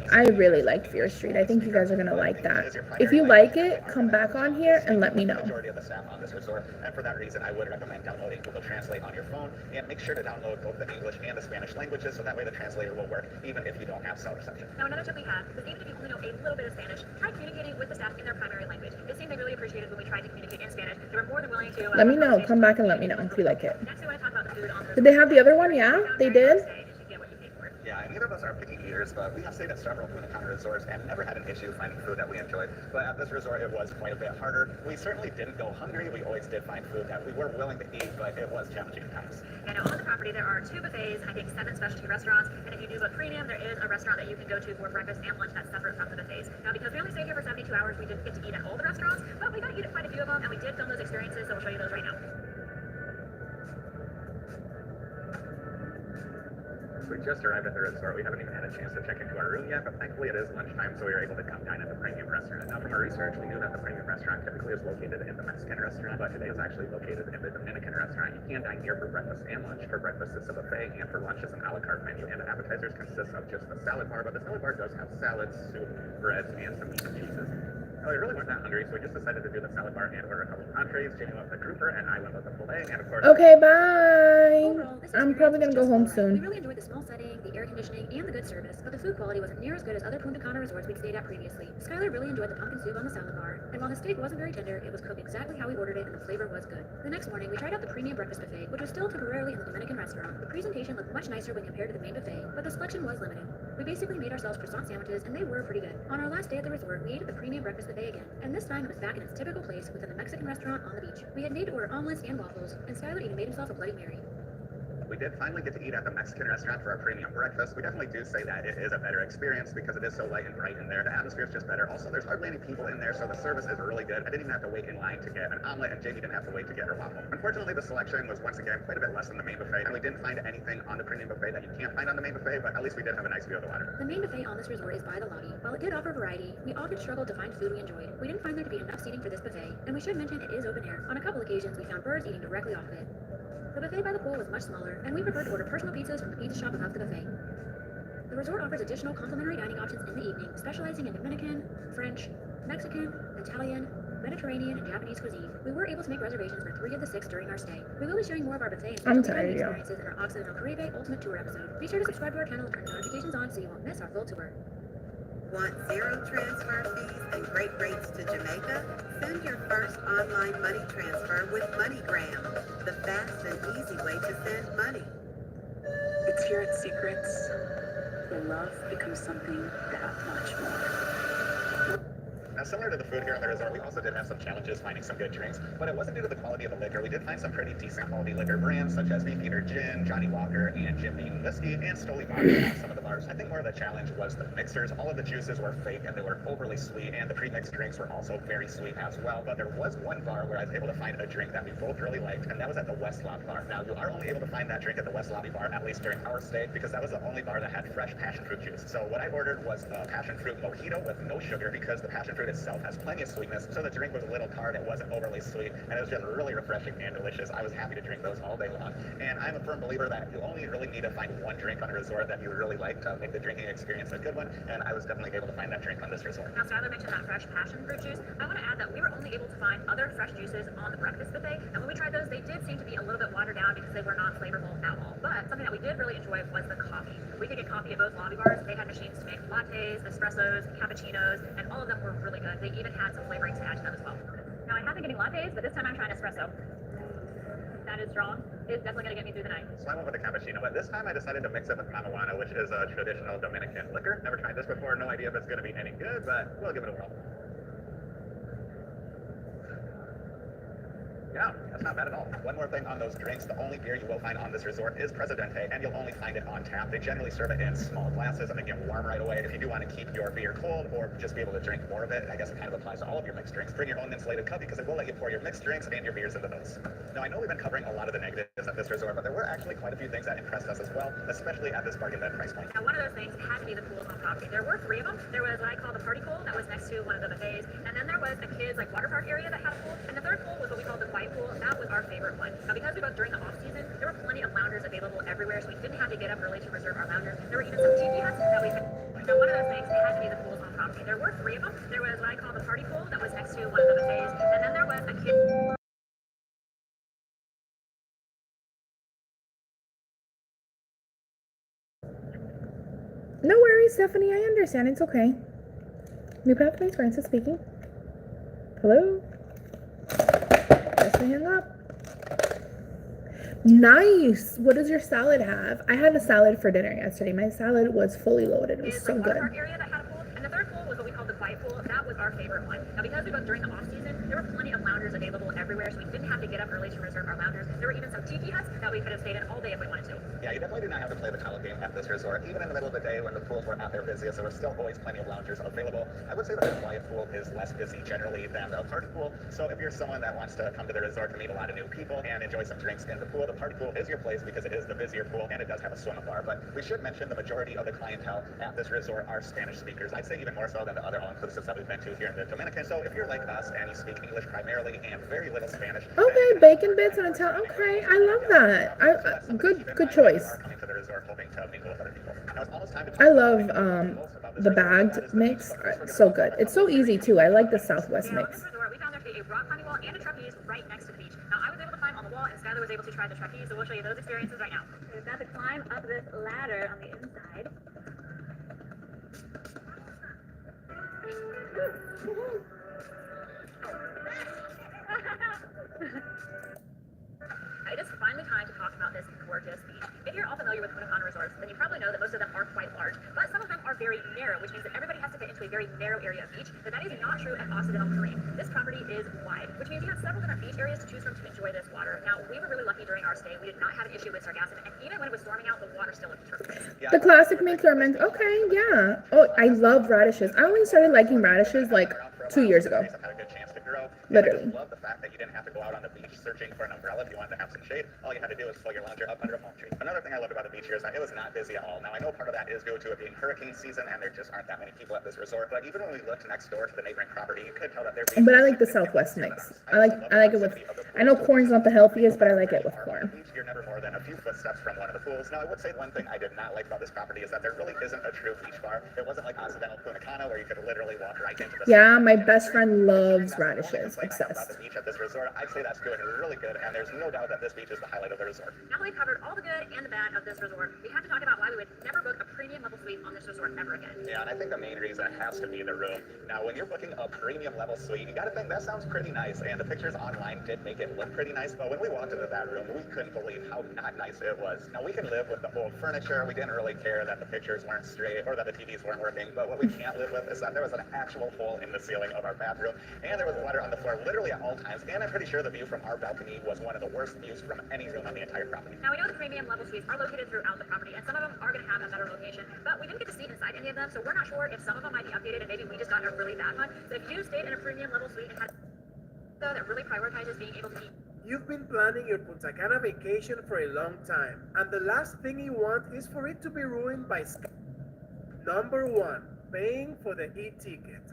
I really liked Fear Street. I think you guys are gonna like that. If you like it, come back on here and let me know. Majority of the staff on this resort, and for that reason, I would recommend downloading Google Translate on your phone, and make sure to download both the English and the Spanish languages, so that way the translator will work, even if you don't have cell reception. Now, another tip we had was even if you only know a little bit of Spanish, try communicating with the staff in their primary language. It seemed they really appreciated when we tried to communicate in Spanish. They were more than willing to. Let me know. Come back and let me know if you like it. Next, we want to talk about the food on the Did they have the other one? Yeah, they did. Yeah, and neither of us are picky eaters, but we have stayed at several food and counter resorts and never had an issue finding food that we enjoyed. But at this resort, it was quite a bit harder. We certainly didn't go hungry. We always did find food that we were willing to eat, but it was challenging at times. And on the property, there are 2 buffets, I think 7 specialty restaurants, and if you do a premium, there is a restaurant that you can go to for breakfast and lunch that's separate from the buffets. Now, because we only stayed here for 72 hours, we didn't get to eat at all the restaurants, but we got to eat at quite a few of them, and we did film those experiences, so we'll show you those right now. We just arrived at the resort. We haven't even had a chance to check into our room yet, but thankfully it is lunchtime, so we were able to come dine at the premium restaurant. Now, from our research, we knew that the premium restaurant typically is located in the Mexican restaurant, but today is actually located in the Dominican restaurant. You can dine here for breakfast and lunch. For breakfast, it's a buffet, and for lunch, it's an a la carte menu, and the appetizers consist of just the salad bar, but the salad bar does have salads, soup, breads, and some meat and cheeses. Now, we really weren't that hungry, so we just decided to do the salad bar and order a couple of entrees. Jamie went with the grouper, and I went with the filet, and of course... Okay, bye! I'm probably gonna go home We soon. really enjoyed the small setting, the air conditioning, and the good service, but the food quality wasn't near as good as other Punta Cana resorts we'd stayed at previously. Skylar really enjoyed the pumpkin soup on the salad bar, and while the steak wasn't very tender, it was cooked exactly how we ordered it, and the flavor was good. The next morning, we tried out the premium breakfast buffet, which was still temporarily in the Dominican restaurant. The presentation looked much nicer when compared to the main buffet, but the selection was limited. We basically made ourselves croissant sandwiches, and they were pretty good. On our last day at the resort, we ate at the premium breakfast buffet again, and this time it was back in its typical place within the Mexican restaurant on the beach. We had made to order omelets and waffles, and Skylar even made himself a Bloody Mary. We did finally get to eat at the Mexican restaurant for our premium breakfast. We definitely do say that it is a better experience because it is so light and bright in there. The atmosphere is just better. Also, there's hardly any people in there, so the service is really good. I didn't even have to wait in line to get an omelet, and Jamie didn't have to wait to get her waffle. Unfortunately, the selection was once again quite a bit less than the main buffet, and we didn't find anything on the premium buffet that you can't find on the main buffet, but at least we did have a nice view of the water. The main buffet on this resort is by the lobby. While it did offer variety, we often struggled to find food we enjoyed. We didn't find there to be enough seating for this buffet, and we should mention it is open air. On a couple occasions, we found birds eating directly off of it. The buffet by the pool was much smaller, and we preferred to order personal pizzas from the pizza shop above the buffet. The resort offers additional complimentary dining options in the evening, specializing in Dominican, French, Mexican, Italian, Mediterranean, and Japanese cuisine. We were able to make reservations for 3 of the 6 during our stay. We will be sharing more of our buffet and dining experiences in our Oxford and Caribe Ultimate Tour episode. Be sure to subscribe to our channel and turn notifications on so you won't miss our full tour. Want zero transfer fees and great rates to Jamaica? Send your first online money transfer with MoneyGram, the fast and easy way to send money. It's here at Secrets where love becomes something that much more. Now, similar to the food here in the resort, we also did have some challenges finding some good drinks, but it wasn't due to the quality of the liquor. We did find some pretty decent quality liquor brands, such as Beefeater Gin, Johnny Walker, and Jim Beam Whiskey, and Stoli Vodka at some of the bars. I think more of the challenge was the mixers. All of the juices were fake, and they were overly sweet, and the pre-mixed drinks were also very sweet as well. But there was one bar where I was able to find a drink that we both really liked, and that was at the West Lobby Bar. Now, you are only able to find that drink at the West Lobby Bar, at least during our stay, because that was the only bar that had fresh passion fruit juice. So what I ordered was a passion fruit mojito with no sugar, because the passion fruit itself has plenty of sweetness, so the drink was a little tart, it wasn't overly sweet, and it was just really refreshing and delicious. I was happy to drink those all day long, and I'm a firm believer that you only really need to find one drink on a resort that you really like to make the drinking experience a good one, and I was definitely able to find that drink on this resort. Now, Skylar mentioned that fresh passion fruit juice. I want to add that we were only able to find other fresh juices on the breakfast buffet, and when we tried those, they did seem to be a little bit watered down because they were not flavorful at all. But something that we did really enjoy was the coffee. We could get coffee at both lobby bars. They had machines to make lattes, espressos, cappuccinos, and all of them were really good. They even had some flavorings to add to them as well. Now, I have been getting lattes, but this time I'm trying espresso. That is strong. It's definitely going to get me through the night. So I went with a cappuccino, but this time I decided to mix it with Pamawana, which is a traditional Dominican liquor. Never tried this before, no idea if it's going to be any good, but we'll give it a whirl. Yeah, that's not bad at all. One more thing on those drinks, the only beer you will find on this resort is Presidente, and you'll only find it on tap. They generally serve it in small glasses, and they get warm right away. If you do want to keep your beer cold, or just be able to drink more of it, I guess it kind of applies to all of your mixed drinks. Bring your own insulated cup, because it will let you pour your mixed drinks and your beers into those. Now, I know we've been covering a lot of the negatives at this resort, but there were actually quite a few things that impressed us as well, especially at this bargain bin price point. Now, one of those things had to be the pools on property. There were 3 of them. There was what I call the party pool that was next to one of the buffets, and then there was the kids' water park area that had a pool, and the third pool was what we called the quiet pool. That was our favorite one. Now, because we go during the off season, there were plenty of loungers available everywhere, so we didn't have to get up early to reserve our loungers. There were even some TV huts that we could. Now, one of those things had to be the pools on property. There were 3 of them. There was what I call the party pool that was next to one of the buffets, and then there was a kid. No worries, Stephanie. I understand. It's okay. New Pathways, Francis speaking. Hello? Just hang up. Nice. What does your salad have? I had a salad for dinner yesterday. My salad was fully loaded. It was so good. Area that had a pool, and the third pool was what we called the quiet pool. That was our favorite one. Now, because we go during the off season, there were plenty of loungers available everywhere, so we didn't have to get up early to reserve our loungers. There were even some tiki huts that we could have stayed in all day if we wanted to. Yeah, you definitely do not have to play the towel game at this resort. Even in the middle of the day when the pools were at their busiest, there were still always plenty of loungers available. I would say that the quiet pool is less busy generally than the party pool. So if you're someone that wants to come to the resort to meet a lot of new people and enjoy some drinks in the pool, the party pool is your place because it is the busier pool and it does have a swim bar. But we should mention the majority of the clientele at this resort are Spanish speakers. I'd say even more so than the other all-inclusives that we've been to here in the Dominican. So if you're like us and you speak English primarily and very little Spanish. Okay, bacon bits and Italian. Okay, I love that. Good choice. I love the bagged mix. So good. It's so easy too. I like the Southwest mix. We found there to be a rock climbing wall and a trapeze right next to the beach. Now, I was able to climb on the wall, and Skylar was able to try the trapeze, so we'll show you those experiences right now. We've got to climb up this ladder on the inside. It is finally time to talk about this gorgeous beach. If you're all familiar with Punta resorts, then you probably know that most of them are quite large, but some of them are very narrow, which means that everybody has to fit into a very narrow area of beach, but that is not true at Occidental Caribbean. This property is wide, which means you have several different beach areas to choose from to enjoy this water. Now, we were really lucky during our stay. We did not have an issue with sargassum, and even when it was storming out, the water still looked perfect. The classic McClurman. Okay, yeah. Oh, I love radishes. I only started liking radishes like 2 years ago. Literally. I love the fact that you didn't have to go out on the beach searching for an umbrella if you wanted to have some shade. All you had to do was pull your lounger up under a palm tree. Another thing I loved about the beach here is that it was not busy at all. Now, I know part of that is due to it being hurricane season and there just aren't that many people at this resort, but even when we looked next door to the neighboring property, you could tell that there. But I like the Southwest mix. I like it with. I know corn's not the healthiest, but I like it with corn. You're never more than a few footsteps from one of the pools. Now, I would say one thing I did not like about this property is that there really isn't a true beach bar. It wasn't like Occidental Punta Cana where you could literally walk right into the. Yeah, my best friend loves radishes. Obsessed. At this resort, I'd say that's doing really good, and there's no doubt that this beach is the highlight of the resort. Now that we've covered all the good and the bad of this resort, we have to talk about why we would never book a premium level suite on this resort ever again. Yeah, and I think the main reason has to be the room. Now, when you're booking a premium level suite, you gotta think that sounds pretty nice, and the pictures online did make it look pretty nice, but when we walked into that room, we couldn't believe how not nice it was. Now, we can live with the old furniture, we didn't really care that the pictures weren't straight or that the TVs weren't working, but what we can't live with is that there was an actual hole in the ceiling ceiling of our bathroom, and there was water on the floor literally at all times, and I'm pretty sure the view from our balcony was one of the worst views from any room on the entire property. Now, we know the premium level suites are located throughout the property, and some of them are going to have a better location, but we didn't get to see inside any of them, so we're not sure if some of them might be updated and maybe we just got a really bad one. So if you stayed in a premium level suite and had that really prioritizes being able to eat. You've been planning your Punta Cana vacation for a long time, and the last thing you want is for it to be ruined by Number 1, paying for the e-ticket.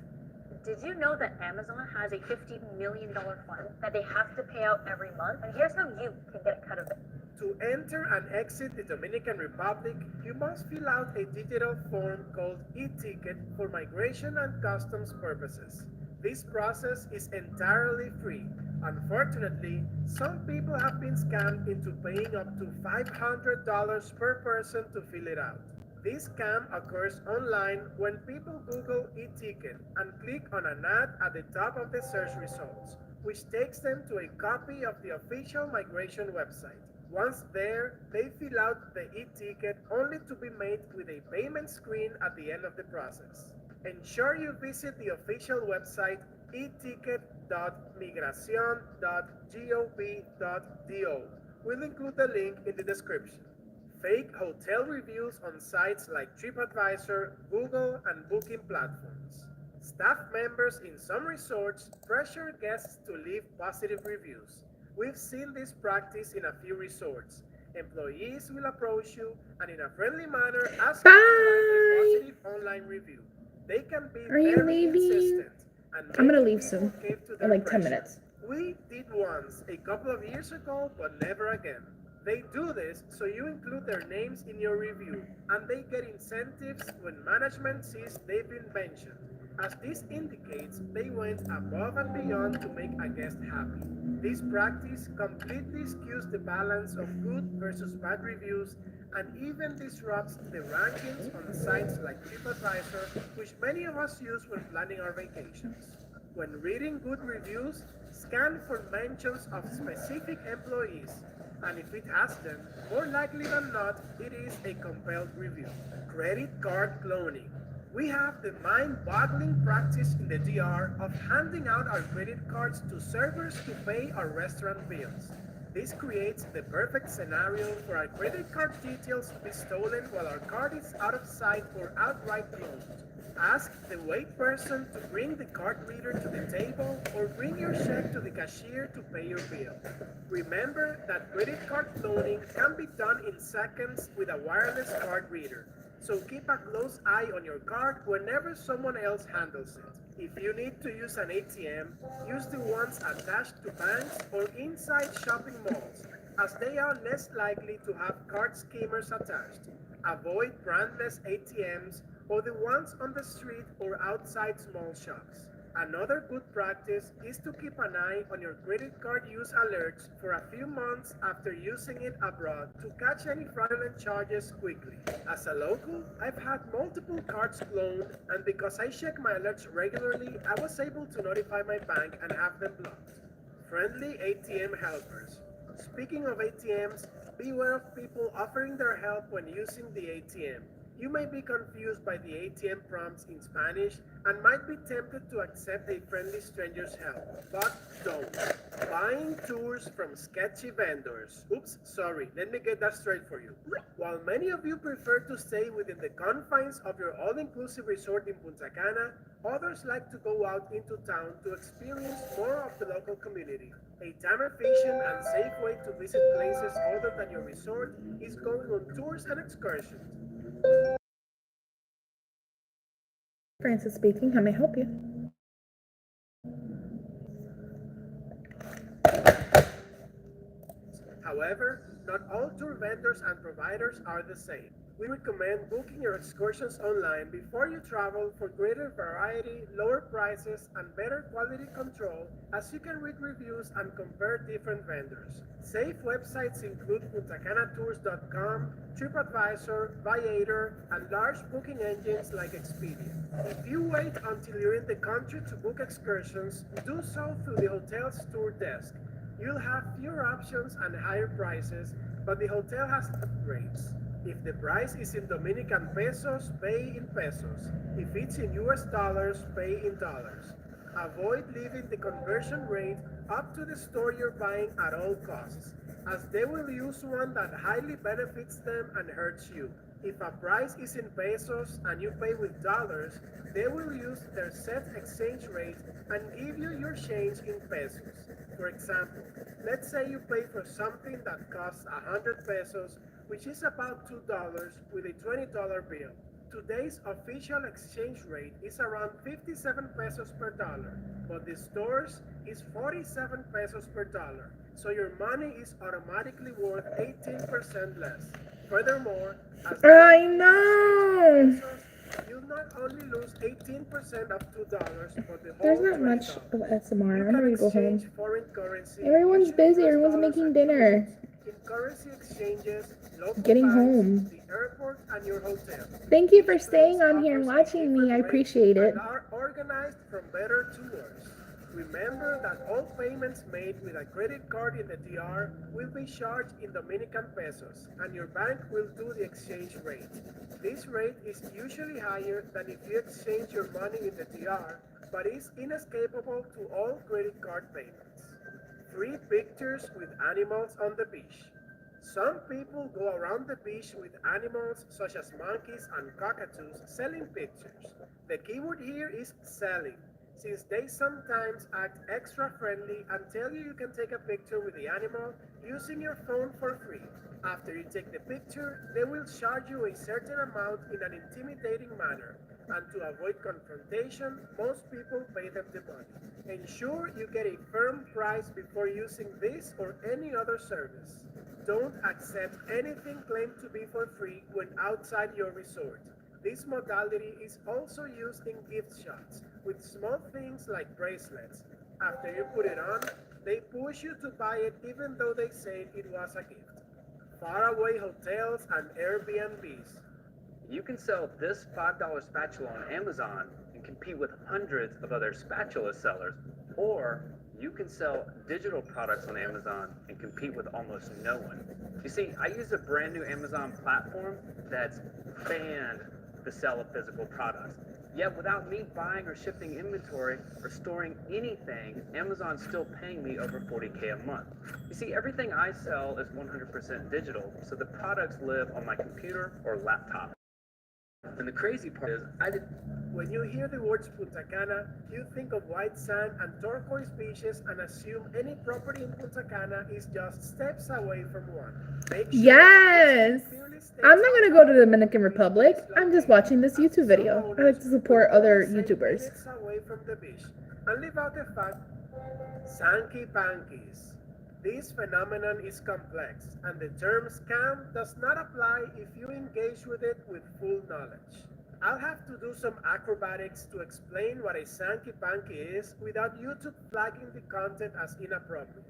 Did you know that Amazon has a $50 million fund that they have to pay out every month? And here's how you can get a cut of it. To enter and exit the Dominican Republic, you must fill out a digital form called e-ticket for migration and customs purposes. This process is entirely free. Unfortunately, some people have been scammed into paying up to $500 per person to fill it out. This scam occurs online when people Google e-ticket and click on an ad at the top of the search results, which takes them to a copy of the official migration website. Once there, they fill out the e-ticket only to be made with a payment screen at the end of the process. Ensure you visit the official website eticket.migracion.gov.do. We'll include the link in the description. Fake hotel reviews on sites like TripAdvisor, Google, and booking platforms. Staff members in some resorts pressure guests to leave positive reviews. We've seen this practice in a few resorts. Employees will approach you and in a friendly manner ask you to write a positive online review. They can be very insistent. I'm gonna leave soon, in like 10 minutes. We did once, a couple of years ago, but never again. They do this so you include their names in your review, and they get incentives when management sees they've been mentioned, as this indicates they went above and beyond to make a guest happy. This practice completely skews the balance of good versus bad reviews and even disrupts the rankings on sites like TripAdvisor, which many of us use when planning our vacations. When reading good reviews, scan for mentions of specific employees, and if it has them, more likely than not, it is a compelled review. Credit card cloning. We have the mind-boggling practice in the DR of handing out our credit cards to servers to pay our restaurant bills. This creates the perfect scenario for our credit card details to be stolen while our card is out of sight or outright cloned. Ask the wait person to bring the card reader to the table or bring your check to the cashier to pay your bill. Remember that credit card cloning can be done in seconds with a wireless card reader, so keep a close eye on your card whenever someone else handles it. If you need to use an ATM, use the ones attached to banks or inside shopping malls, as they are less likely to have card skimmers attached. Avoid brandless ATMs or the ones on the street or outside small shops. Another good practice is to keep an eye on your credit card use alerts for a few months after using it abroad to catch any fraudulent charges quickly. As a local, I've had multiple cards cloned, and because I check my alerts regularly, I was able to notify my bank and have them blocked. Friendly ATM helpers. Speaking of ATMs, beware of people offering their help when using the ATM. You may be confused by the ATM prompts in Spanish and might be tempted to accept a friendly stranger's help, but don't. Buying tours from sketchy vendors. Oops, sorry, let me get that straight for you. While many of you prefer to stay within the confines of your all-inclusive resort in Punta Cana, others like to go out into town to experience more of the local community. A time-efficient and safe way to visit places other than your resort is going on tours and excursions. Francis speaking. How may I help you? However, not all tour vendors and providers are the same. We recommend booking your excursions online before you travel for greater variety, lower prices, and better quality control, as you can read reviews and compare different vendors. Safe websites include puntacanatours.com, TripAdvisor, Viator, and large booking engines like Expedia. If you wait until you're in the country to book excursions, do so through the hotel's tour desk. You'll have fewer options and higher prices, but the hotel has rates. If the price is in Dominican pesos, pay in pesos. If it's in US dollars, pay in dollars. Avoid leaving the conversion rate up to the store you're buying at all costs, as they will use one that highly benefits them and hurts you. If a price is in pesos and you pay with dollars, they will use their set exchange rate and give you your change in pesos. For example, let's say you pay for something that costs 100 pesos, which is about $2 with a $20 bill. Today's official exchange rate is around 57 pesos per dollar, but the stores is 47 pesos per dollar, so your money is automatically worth 18% less. Furthermore, as I know. you'll not only lose 18% of $2, but the whole There's not $20. much of ASMR. You I'm can ready to go exchange home. foreign currency. Everyone's using busy. US Everyone's dollars making and dinner. euros in currency exchanges, local Getting banks, home. the airport, and your hotel. Thank you for Each staying place on here and offers a watching me. I different rate appreciate it. and are organized from better to worse. Remember that all payments made with a credit card in the DR will be charged in Dominican pesos, and your bank will do the exchange rate. This rate is usually higher than if you exchange your money in the DR, but is inescapable to all credit card payments. 3 pictures with animals on the beach. Some people go around the beach with animals such as monkeys and cockatoos selling pictures. The keyword here is selling, since they sometimes act extra friendly and tell you you can take a picture with the animal using your phone for free. After you take the picture, they will charge you a certain amount in an intimidating manner, and to avoid confrontation, most people pay them the money. Ensure you get a firm price before using this or any other service. Don't accept anything claimed to be for free when outside your resort. This modality is also used in gift shops with small things like bracelets. After you put it on, they push you to buy it even though they said it was a gift. Faraway hotels and Airbnbs. You can sell this $5 spatula on Amazon and compete with hundreds of other spatula sellers, or you can sell digital products on Amazon and compete with almost no one. You see, I use a brand new Amazon platform that's banned the sale of physical products. Yet without me buying or shipping inventory or storing anything, Amazon's still paying me over $40K a month. You see, everything I sell is 100% digital, so the products live on my computer or laptop. And the crazy part is, When you hear the words Punta Cana, you think of white sand and turquoise beaches and assume any property in Punta Cana is just steps away from one. Make sure Yes. I'm not gonna go to the Dominican Republic. I'm just watching this YouTube video. I like to support other YouTubers. Minutes away from the beach, and leave out the fact, Sankey Pankies. This phenomenon is complex, and the term scam does not apply if you engage with it with full knowledge. I'll have to do some acrobatics to explain what a Sankey Panky is without YouTube flagging the content as inappropriate.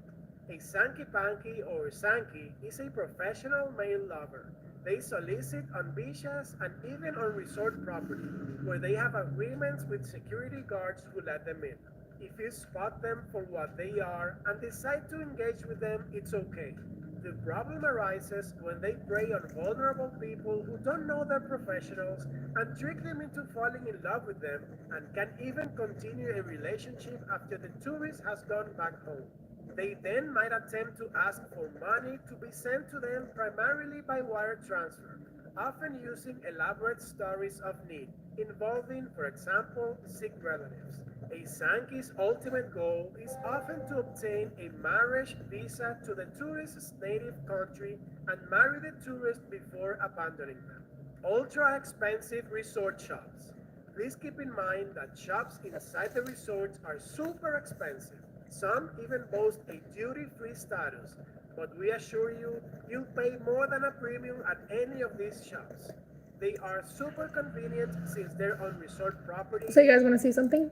A Sankey Panky or Sankey is a professional male lover. They solicit on beaches and even on resort property, where they have agreements with security guards who let them in. If you spot them for what they are and decide to engage with them, it's okay. The problem arises when they prey on vulnerable people who don't know they're professionals and trick them into falling in love with them and can even continue a relationship after the tourist has gone back home. They then might attempt to ask for money to be sent to them primarily by wire transfer, often using elaborate stories of need, involving, for example, sick relatives. A Sankey's ultimate goal is often to obtain a marriage visa to the tourist's native country and marry the tourist before abandoning them. Ultra expensive resort shops. Please keep in mind that shops inside the resorts are super expensive. Some even boast a duty-free status, but we assure you, you'll pay more than a premium at any of these shops. They are super convenient since they're on resort property. So you guys want to see something?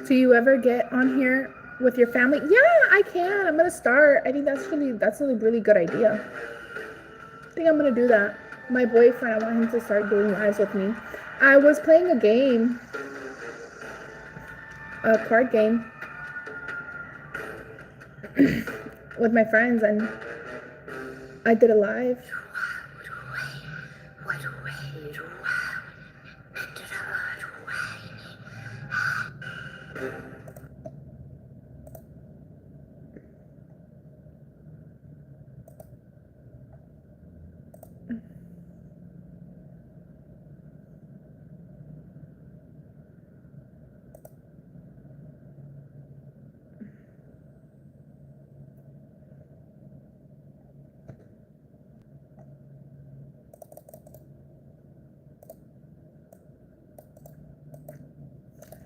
Do you ever get on here with your family? Yeah, I can. I'm gonna start. I think that's a really good idea. think I'm gonna do that. My boyfriend, I want him to start doing lives with me. I was playing a game, a card game, with my friends, and I did a live.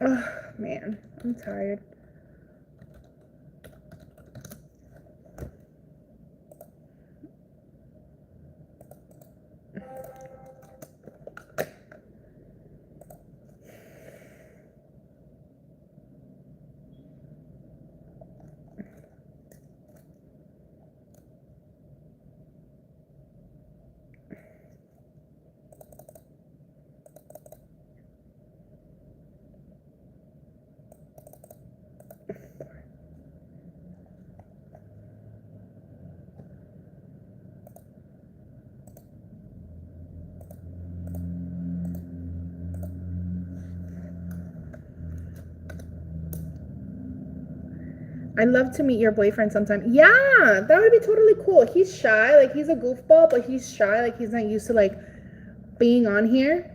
Oh man, I'm tired. I'd love to meet your boyfriend sometime. Yeah, that would be totally cool. He's shy, like he's a goofball, but he's shy, like he's not used to like being on here.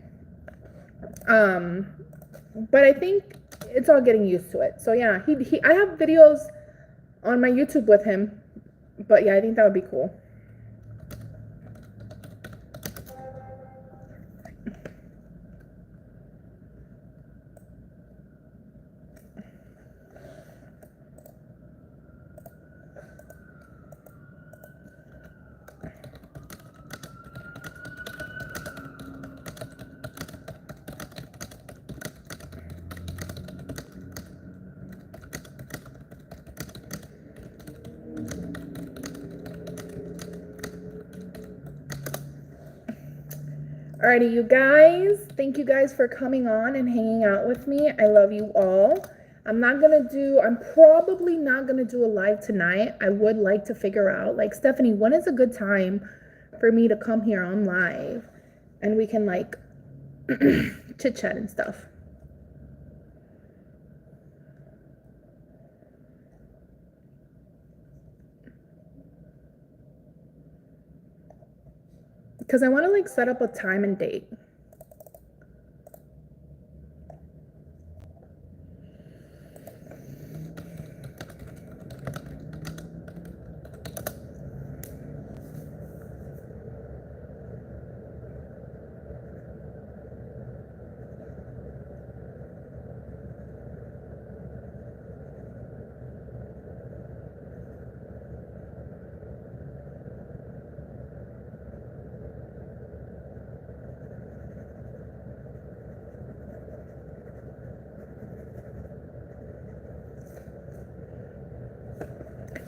But I think it's all getting used to it. So yeah, I have videos on my YouTube with him. But yeah, I think that would be cool. Alrighty, you guys. Thank you guys for coming on and hanging out with me. I love you all. I'm probably not gonna do a live tonight. I would like to figure out, like, Stephanie, when is a good time for me to come here on live and we can like chit chat and stuff. Because I want to like set up a time and date.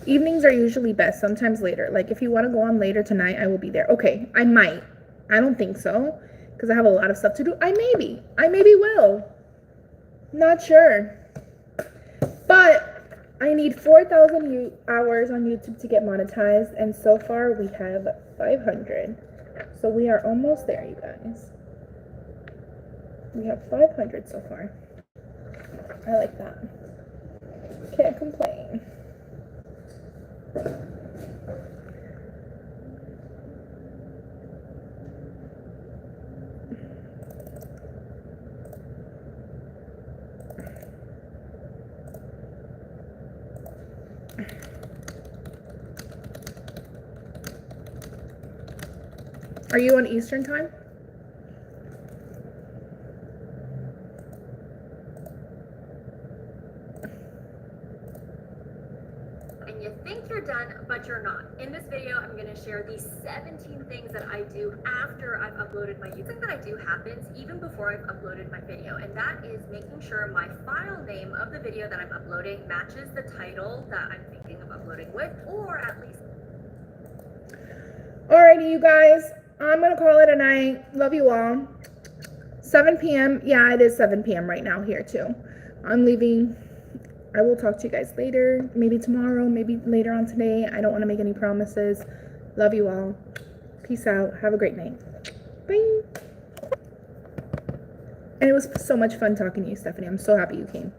Evenings are usually best, sometimes later. Like if you want to go on later tonight, I will be there. Okay, I might. I don't think so because I have a lot of stuff to do. I maybe will. Not sure. But I need 4,000 hours on YouTube to get monetized, and so far we have 500. So we are almost there, you guys. We have 500 so far. I like that. Can't complain. Are you on Eastern time? And you think you're done, but you're not. In this video, I'm going to share the 17 things that I do after I've uploaded my YouTube. Something that I do happens even before I've uploaded my video, and that is making sure my file name of the video that I'm uploading matches the title that I'm thinking of uploading with, or at least... Alrighty, you guys. I'm gonna call it a night. Love you all. 7 p.m. Yeah, it is 7 p.m. right now here too. I'm leaving. I will talk to you guys later. Maybe tomorrow, maybe later on today. I don't want to make any promises. Love you all. Peace out. Have a great night. Bye. And it was so much fun talking to you, Stephanie. I'm so happy you came.